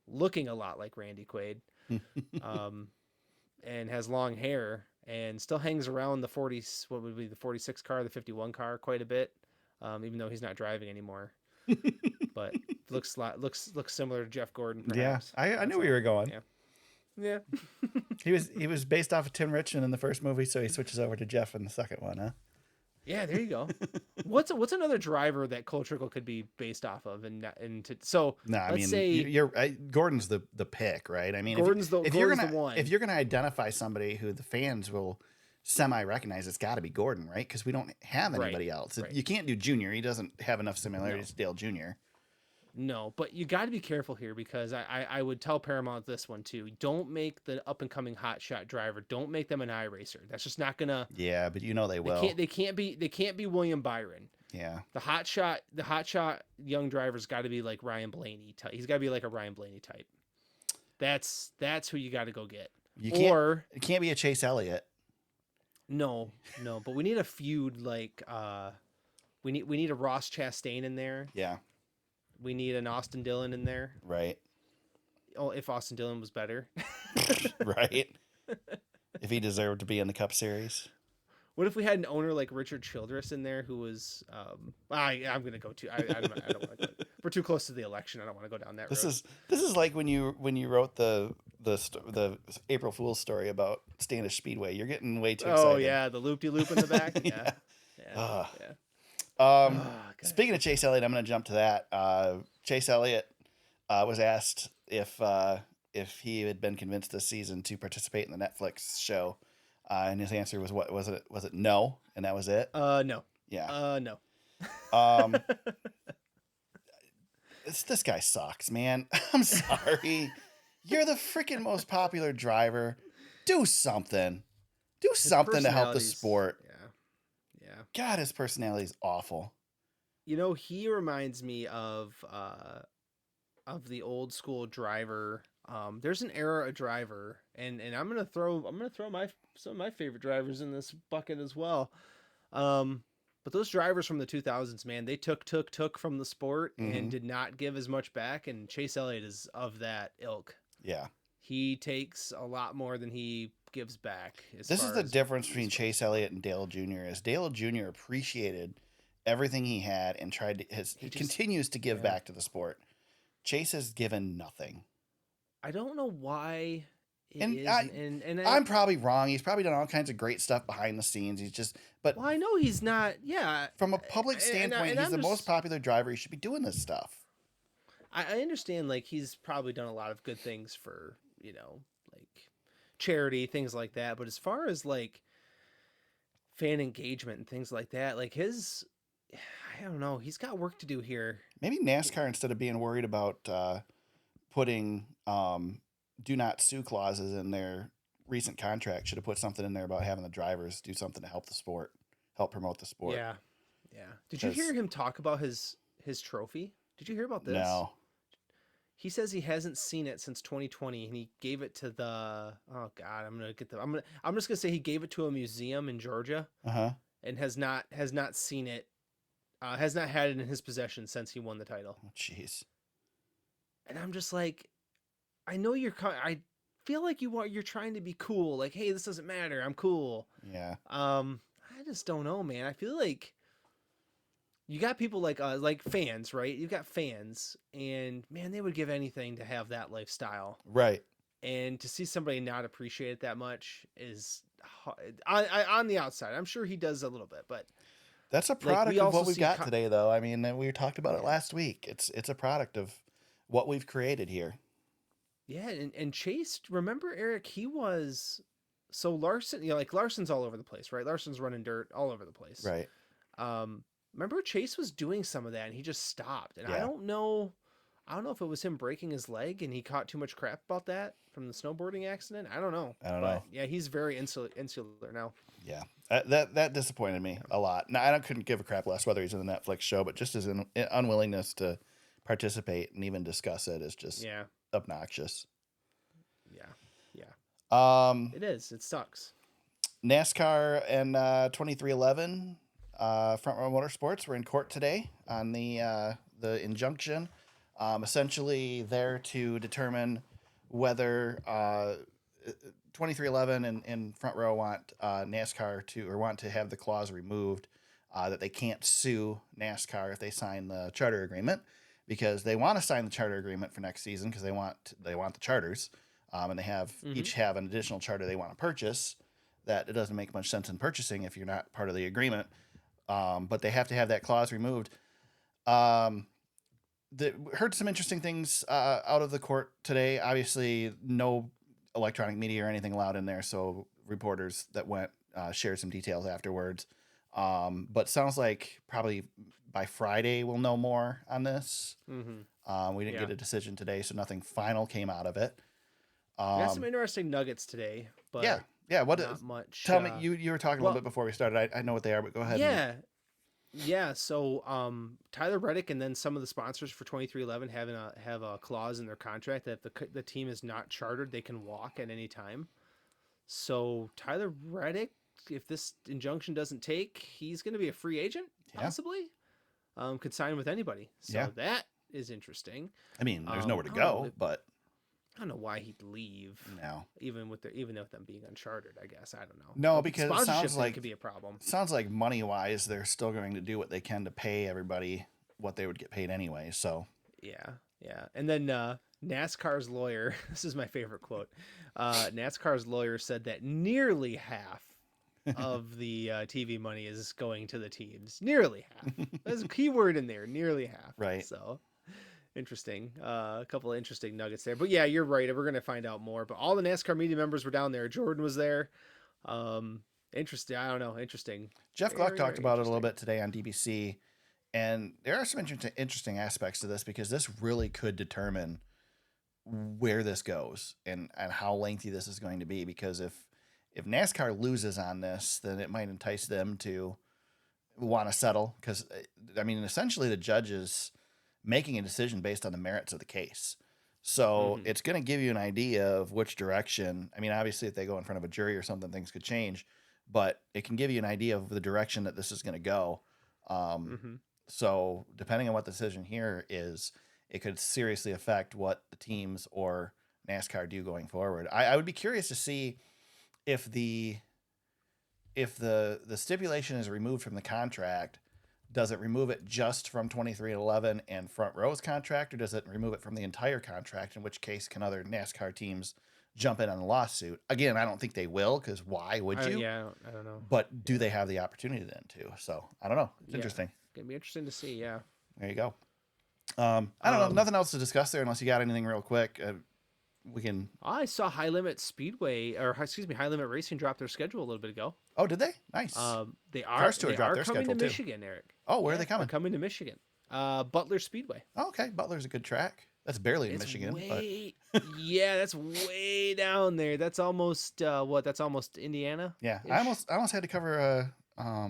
looking a lot like Randy Quaid, and has long hair and still hangs around the 40s. What would be the 46 car, the 51 car quite a bit. Even though he's not driving anymore. but looks similar to Jeff Gordon. Yeah, Perhaps. I knew where you were going. Yeah. He was based off of Tim Richmond in the first movie, so he switches over to Jeff in the second one, huh? Yeah, there you go. What's another driver that Cole Trickle could be based off of, let's say you're Gordon's the pick, right? I mean, Gordon's the one. If you're gonna identify somebody who the fans will semi-recognize, it's got to be Gordon, right? Because we don't have anybody else. Right. You can't do Junior. He doesn't have enough similarities to Dale Jr. No, but you got to be careful here because I would tell Paramount this one too. Don't make the up and coming hot shot driver. Don't make them an iRacer. That's just not gonna. Yeah, but they will. They can't be William Byron. Yeah. The hot shot young driver's got to be like Ryan Blaney type. He's got to be like a Ryan Blaney type. That's who you got to go get. It can't be a Chase Elliott. No, but we need a feud like we need a Ross Chastain in there. Yeah. We need an Austin Dillon in there. Right. Oh, if Austin Dillon was better. Right. If he deserved to be in the Cup Series. What if we had an owner like Richard Childress in there who was I'm going to go to I don't want to go. We're too close to the election. I don't want to go down that road. This is like when you wrote the April Fool's story about Standish Speedway. You're getting way too excited. Oh yeah, the loop-de-loop in the back. Yeah. Speaking of Chase Elliott, I'm going to jump to that. Chase Elliott was asked if he had been convinced this season to participate in the Netflix show, and his answer was what was it? Was it no? And that was it. No. Yeah. No. This guy sucks, man. I'm sorry. You're the freaking most popular driver. Do something. Do something to help the sport. Yeah. God, his personality is awful. He reminds me of the old school driver. There's an era of driver, and I'm gonna throw some of my favorite drivers in this bucket as well. But those drivers from the 2000s, man, they took from the sport and did not give as much back. And Chase Elliott is of that ilk. Yeah, he takes a lot more than he gives back. This is the difference between Chase Elliott and Dale Jr. Is Dale Jr. appreciated everything he had and he continues to give back to the sport. Chase has given nothing. I don't know why I'm probably wrong. He's probably done all kinds of great stuff behind the scenes. Well, I know he's not. Yeah. From a public standpoint, he's the most popular driver. He should be doing this stuff. I understand, like, he's probably done a lot of good things for, like charity, things like that. But as far as like fan engagement and things like that, like I don't know, he's got work to do here. Maybe NASCAR, instead of being worried about putting do not sue clauses in their recent contract, should have put something in there about having the drivers do something to help the sport, help promote the sport. Yeah. Did you hear him talk about his trophy? Did you hear about this? No. He says he hasn't seen it since 2020, and he gave it to I'm just gonna say he gave it to a museum in Georgia, and has not seen it, has not had it in his possession since he won the title. Oh, jeez. And I'm just like, I know I feel like you're trying to be cool, like, hey, this doesn't matter, I'm cool. Yeah. I just don't know, man. I feel like you got people like fans, right? You've got fans, and man, they would give anything to have that lifestyle. Right. And to see somebody not appreciate it that much is on the outside. I'm sure he does a little bit, but that's a product of what we've got today, though. I mean, we talked about it last week. It's a product of what we've created here. Yeah, and Chase, remember, Aric, he was so Larson, like Larson's all over the place, right? Larson's running dirt all over the place. Right. Remember Chase was doing some of that and he just stopped. And I don't know if it was him breaking his leg and he caught too much crap about that from the snowboarding accident. I don't know. Yeah, he's very insular now. Yeah. That disappointed me a lot. Now, I couldn't give a crap less whether he's in the Netflix show, but just his unwillingness to participate and even discuss it is just obnoxious. Yeah. It is. It sucks. NASCAR and 2311 Front Row Motorsports were in court today on the injunction, essentially there to determine whether 2311 and Front Row want NASCAR want to have the clause removed that they can't sue NASCAR if they sign the charter agreement, because they want to sign the charter agreement for next season because they want the charters, and they have each have an additional charter they want to purchase. That it doesn't make much sense in purchasing if you're not part of the agreement, but they have to have that clause removed. Heard some interesting things out of the court today. Obviously, no electronic media or anything allowed in there, so reporters that went shared some details afterwards. But sounds like probably by Friday we'll know more on this. We didn't get a decision today, so nothing final came out of it. We got some interesting nuggets today, but yeah. What not much? Tell me, you were talking a little bit before we started. I know what they are, but go ahead. Yeah. So Tyler Reddick and then some of the sponsors for 2311 have a clause in their contract that if the team is not chartered, they can walk at any time. So Tyler Reddick, if this injunction doesn't take, he's going to be a free agent, possibly. Could sign with anybody. So that is interesting. I mean, there's nowhere to go, but I don't know why he'd leave. No, even with them being uncharted, I guess. I don't know. No, because it sounds like could be a problem. Sounds like money wise, they're still going to do what they can to pay everybody what they would get paid anyway. So yeah. And then NASCAR's lawyer. This is my favorite quote. NASCAR's lawyer said that nearly half of the TV money is going to the teams. Nearly half. There's a key word in there. Nearly half. Right. So. Interesting. A couple of interesting nuggets there. But yeah, you're right. We're going to find out more. But all the NASCAR media members were down there. Jordan was there. Interesting. I don't know. Interesting. Jeff Gluck talked about it a little bit today on DBC. And there are some interesting aspects to this because this really could determine where this goes and how lengthy this is going to be. Because if NASCAR loses on this, then it might entice them to want to settle. Because, I mean, essentially the judges making a decision based on the merits of the case. So it's going to give you an idea of which direction. I mean, obviously if they go in front of a jury or something, things could change, but it can give you an idea of the direction that this is going to go. So depending on what the decision here is, it could seriously affect what the teams or NASCAR do going forward. I would be curious to see if the stipulation is removed from the contract. Does it remove it just from 2311 and Front Row's contract, or does it remove it from the entire contract, in which case can other NASCAR teams jump in on a lawsuit? Again, I don't think they will, because why would you? I don't know. But do they have the opportunity then to? So, I don't know. It's interesting. It's going to be interesting to see, yeah. There you go. I don't know. Nothing else to discuss there unless you got anything real quick. We can. I saw High Limit Racing drop their schedule a little bit ago. Oh, did they? Nice. They are their coming to too. Michigan, Eric. Oh, where are they coming? They're coming to Michigan. Butler Speedway. Oh, okay. Butler's a good track. That's barely in Michigan. Yeah, that's way down there. That's almost That's almost Indiana. Yeah, I almost had to cover a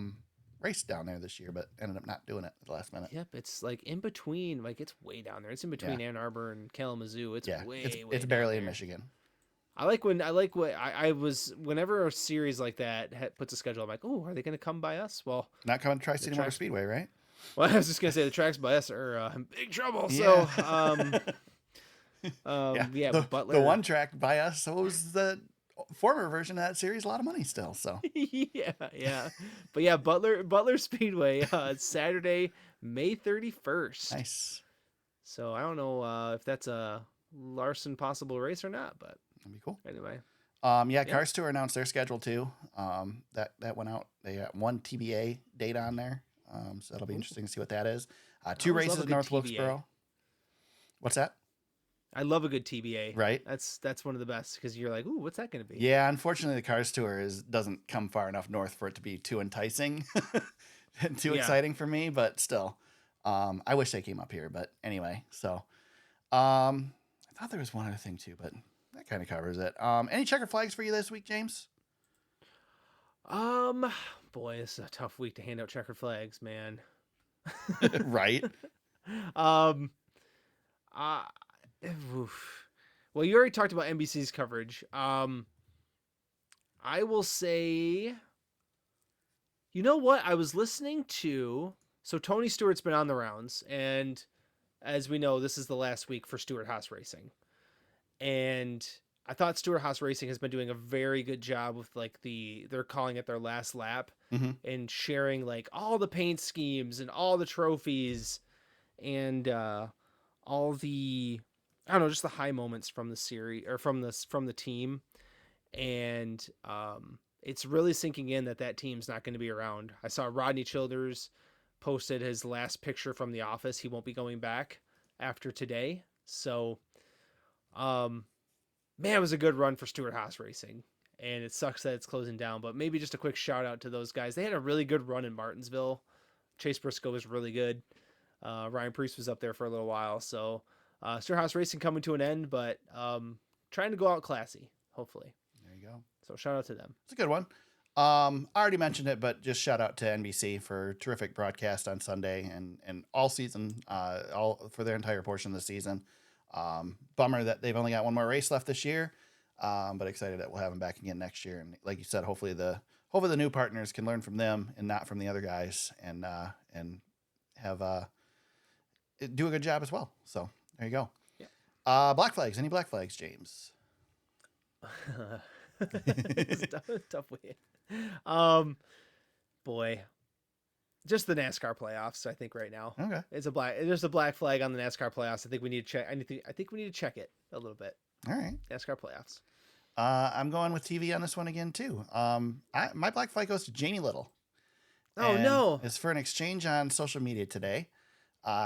race down there this year, but ended up not doing it at the last minute. Yep, it's like in between. Like it's way down there. It's in between Ann Arbor and Kalamazoo. It's it's barely in Michigan. Whenever a series like that puts a schedule, I'm like, oh, are they going to come by us? Well, not coming to Tri-City Motor Speedway, right? Well, I was just going to say the tracks by us are in big trouble. Yeah. So, Butler. The one track by us was the former version of that series, a lot of money still. So yeah. But yeah, Butler Speedway, Saturday, May 31st. Nice. So I don't know if that's a Larson possible race or not, but that'd be cool. Anyway. Cars Tour announced their schedule too. That went out. They got one TBA date on there. So that'll be interesting to see what that is. 2 races in North Wilkesboro. What's that? I love a good TBA. Right. That's one of the best because you're like, ooh, what's that going to be? Yeah, unfortunately, the Cars Tour doesn't come far enough north for it to be too enticing and too exciting for me. But still, I wish they came up here. But anyway, so I thought there was one other thing too, but that kind of covers it. Any checkered flags for you this week, James? Boy, this is a tough week to hand out checkered flags, man. Right. Well, you already talked about NBC's coverage. I will say, you know what? I was listening to, so Tony Stewart's been on the rounds, and as we know, this is the last week for Stewart-Haas Racing. And I thought Stewart-Haas Racing has been doing a very good job with like they're calling it their last lap and sharing like all the paint schemes and all the trophies and all the, I don't know, just the high moments from the series or from the team. And it's really sinking in that team's not going to be around. I saw Rodney Childers posted his last picture from the office. He won't be going back after today. So, man, it was a good run for Stewart-Haas Racing, and it sucks that it's closing down, but maybe just a quick shout out to those guys. They had a really good run in Martinsville. Chase Briscoe was really good. Ryan Preece was up there for a little while. So, Stewart-Haas Racing coming to an end, but trying to go out classy, hopefully. There you go. So shout out to them. It's a good one. I already mentioned it, but just shout out to NBC for terrific broadcast on Sunday and all season, all for their entire portion of the season. Bummer that they've only got one more race left this year, but excited that we'll have them back again next year. And like you said, hopefully the new partners can learn from them and not from the other guys, and have do a good job as well. So there you go. Yeah. Black flags. Any black flags, James? It's a tough way. Boy, just the NASCAR playoffs. I think right now, okay, there's a black flag on the NASCAR playoffs. I think we need to check. I think we need to check it a little bit. All right, NASCAR playoffs. I'm going with TV on this one again too. My black flag goes to Jamie Little. Oh no! It's for an exchange on social media today.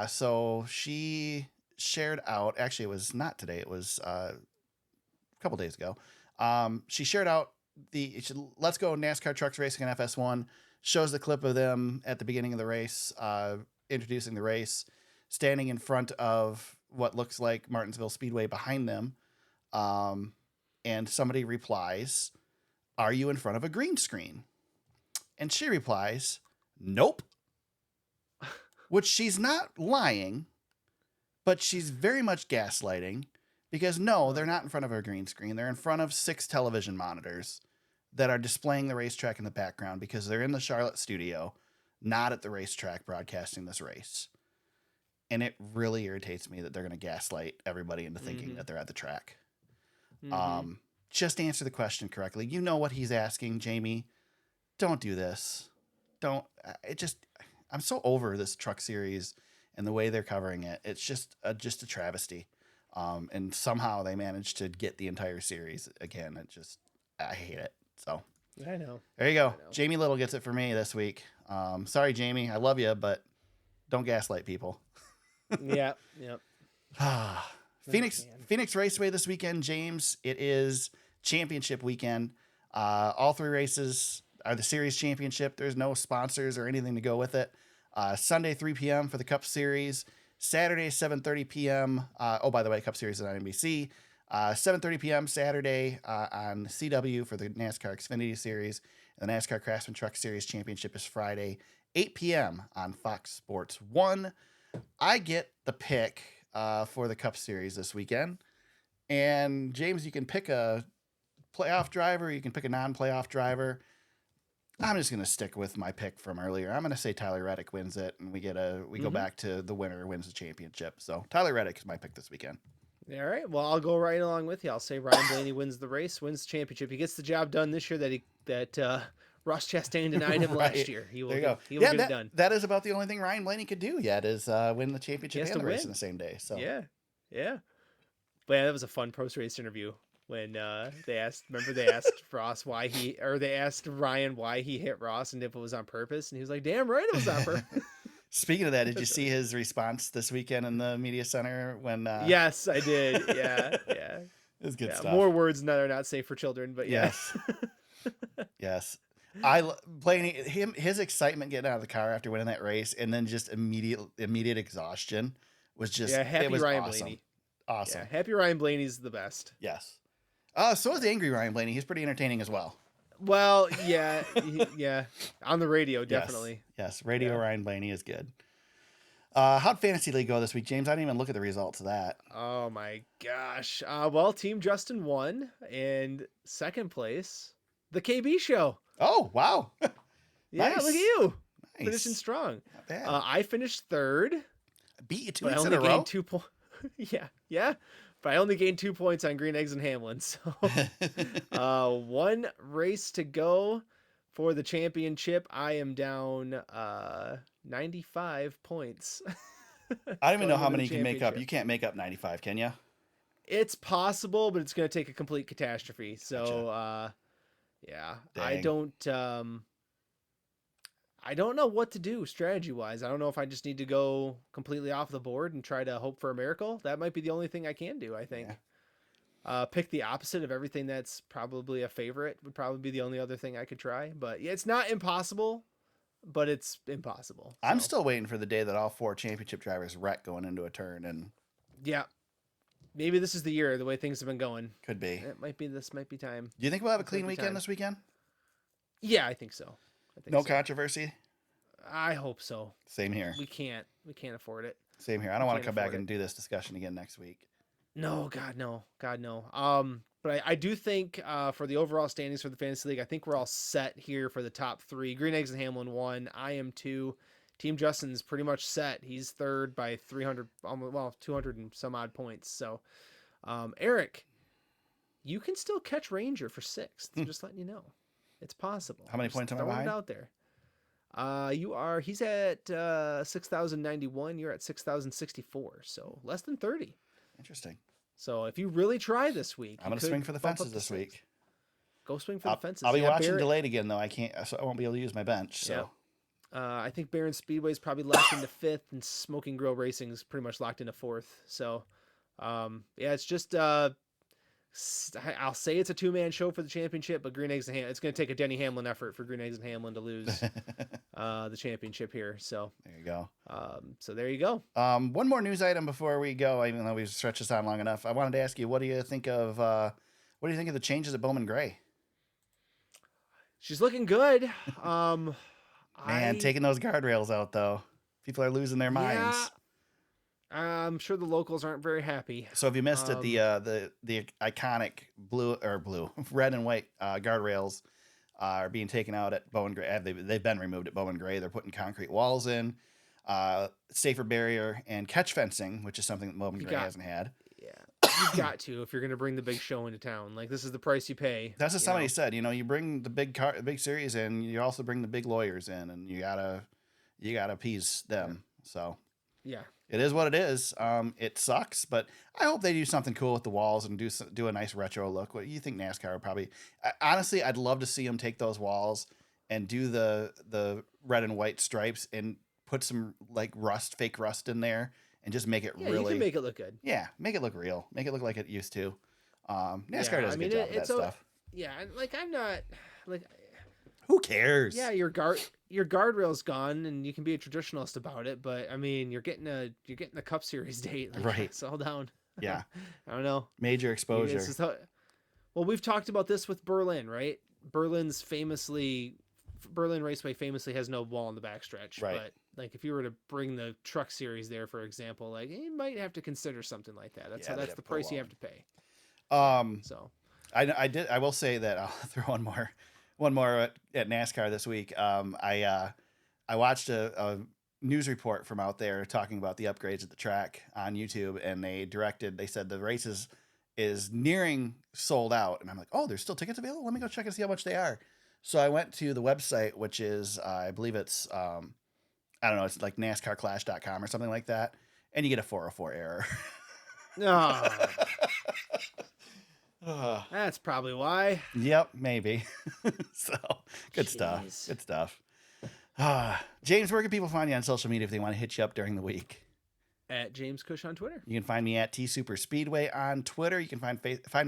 So she shared out. Actually, it was not today. It was a couple days ago. She shared out Let's Go NASCAR Trucks Racing in FS1, shows the clip of them at the beginning of the race, introducing the race, standing in front of what looks like Martinsville Speedway behind them. And somebody replies, "Are you in front of a green screen?" And she replies, "Nope." Which she's not lying, but she's very much gaslighting. Because no, they're not in front of a green screen. They're in front of 6 television monitors that are displaying the racetrack in the background because they're in the Charlotte studio, not at the racetrack broadcasting this race. And it really irritates me that they're going to gaslight everybody into thinking that they're at the track. Just answer the question correctly. You know what he's asking, Jamie. Don't do this. I'm so over this truck series and the way they're covering it. It's just a travesty. And somehow they managed to get the entire series again. I hate it. So I know. There you go. Jamie Little gets it for me this week. Sorry, Jamie. I love you, but don't gaslight people. Yep. Phoenix Raceway this weekend, James. It is championship weekend. All 3 races are the series championship. There's no sponsors or anything to go with it. Sunday, 3 p.m. for the Cup Series. Saturday, 7:30 p.m. By the way, Cup Series is on NBC. 7:30 p.m. Saturday on CW for the NASCAR Xfinity Series. And the NASCAR Craftsman Truck Series Championship is Friday, 8 p.m. on Fox Sports 1. I get the pick for the Cup Series this weekend. And, James, you can pick a playoff driver. You can pick a non-playoff driver. I'm just going to stick with my pick from earlier. I'm going to say Tyler Reddick wins it, and we go back to the winner wins the championship. So Tyler Reddick is my pick this weekend. All right. Well, I'll go right along with you. I'll say Ryan Blaney wins the race, wins the championship. He gets the job done this year that Ross Chastain denied him last year. He will get it done. That is about the only thing Ryan Blaney could do yet is win the championship and the race in the same day. So yeah. But yeah, that was a fun post-race interview. When they asked Ross they asked Ryan why he hit Ross and if it was on purpose, and he was like, "Damn right it was on purpose." Speaking of that, did you see his response this weekend in the media center when? Yes, I did. Yeah. It was good stuff. More words that are not safe for children, but yes, yes. Blaney, his excitement getting out of the car after winning that race, and then just immediate exhaustion was just happy it was Ryan awesome. Blaney. Awesome. Yeah, happy Ryan Blaney's the best. Yes. So is the angry Ryan Blaney. He's pretty entertaining as well. Well, yeah. On the radio, definitely. Yes. Radio Ryan Blaney is good. How'd Fantasy League go this week, James? I didn't even look at the results of that. Oh my gosh. Well, Team Justin won, and second place, the KB Show. Oh, wow. Yeah, Nice. look at you. Nice. Finishing strong. Not bad. I finished third. I beat you 2 But I weeks in only a row. gained 2 points. Yeah. But I only gained 2 points on Green Eggs and Hamlin. So 1 race to go for the championship. I am down 95 points. I don't even know going how into many the you can make up. championship. You can't make up 95, can you? It's possible, but it's going to take a complete catastrophe. So, yeah, Dang. I don't know what to do strategy-wise. I don't know if I just need to go completely off the board and try to hope for a miracle. That might be the only thing I can do, I think. Yeah. Pick the opposite of everything that's probably a favorite would probably be the only other thing I could try. But yeah, it's not impossible, but it's impossible. I'm So, still waiting for the day that all 4 championship drivers wreck going into a turn, and yeah, maybe this is the year, the way things have been going. could be. This might be time. Do you think we'll have a This might clean be weekend time. this weekend? Yeah, I think so. No controversy? I hope so. Same here. We can't afford it. Same here. I don't want to can't come back afford and do this discussion again next week. No, God, no. God, no. But I do think for the overall standings for the Fantasy League, I think we're all set here for the top 3. Green Eggs and Hamlin 1. I am 2. Team Justin's pretty much set. He's 3rd by 300, 200 and some odd points. So, Aric, you can still catch Ranger for 6th. Just letting you know. It's possible. How many points am I behind? It out there. He's at 6,091. You're at 6,064. So less than 30. Interesting. So if you really try this week, I'm going to swing for the fences this week. Go swing for the fences. I'll be watching Barrett, delayed again, though. I can't, so I won't be able to use my bench. So I think Byron Speedway is probably locked into 5th, and Smoking Grill Racing is pretty much locked into 4th. So, it's just I'll say it's a 2-man show for the championship, but Green Eggs and Hamlin, it's going to take a Denny Hamlin effort for Green Eggs and Hamlin to lose the championship here. So there you go. There you go. One more news item before we go, even though we've stretched this on long enough. I wanted to ask you, what do you think of the changes at Bowman Gray? She's looking good. Man, taking those guardrails out though, people are losing their minds. Yeah. I'm sure the locals aren't very happy. So if you missed it, the iconic red and white guardrails are being taken out at Bowman Gray. They've been removed at Bowman Gray. They're putting concrete walls in, safer barrier, and catch fencing, which is something that Bowman Gray hasn't had. Yeah, you've got to if you're going to bring the big show into town. Like, this is the price you pay. That's what somebody said. You bring the big series in, you also bring the big lawyers in, and you gotta appease them. So yeah. It is what it is. It sucks, but I hope they do something cool with the walls and do a nice retro look. What do you think NASCAR would probably? Honestly, I'd love to see them take those walls and do the red and white stripes and put some like fake rust in there and just make it really. You can make it look good. Yeah, make it look real. Make it look like it used to. NASCAR does a good job of that stuff. Yeah, like I'm not like. Who cares? Yeah, your guardrail's gone, and you can be a traditionalist about it. But I mean, you're getting the Cup Series date, like, right? Settle down. Yeah, I don't know. Major exposure. Well, we've talked about this with Berlin, right? Berlin Raceway famously has no wall in the backstretch, right? But like, if you were to bring the Truck Series there, for example, like, you might have to consider something like that. That's the price you have to pay. So I will say that I'll throw one more at NASCAR this week. I watched a news report from out there talking about the upgrades at the track on YouTube, and they said the race is nearing sold out, and I'm like, oh, there's still tickets available? Let me go check and see how much they are. So I went to the website, which is I believe it's I don't know, it's like NASCARclash.com or something like that, and you get a 404 error. No. That's probably why. Yep, maybe. So good stuff. Good stuff. James, where can people find you on social media if they want to hit you up during the week? At James Cush on Twitter. You can find me at TSuperspeedway on Twitter. You can find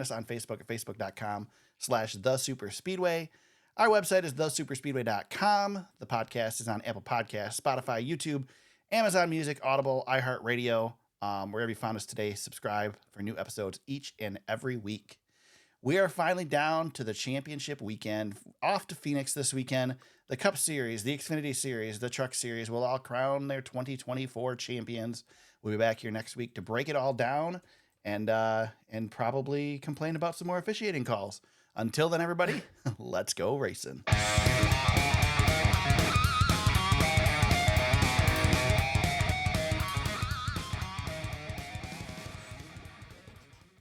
us on Facebook at facebook.com/TheSuperspeedway. Our website is thesuperspeedway.com. The podcast is on Apple Podcasts, Spotify, YouTube, Amazon Music, Audible, iHeartRadio. Wherever you found us today, subscribe for new episodes each and every week. We are finally down to the championship weekend. Off to Phoenix this weekend. The Cup Series, the Xfinity Series, the Truck Series will all crown their 2024 champions. We'll be back here next week to break it all down and probably complain about some more officiating calls. Until then, everybody, let's go racing.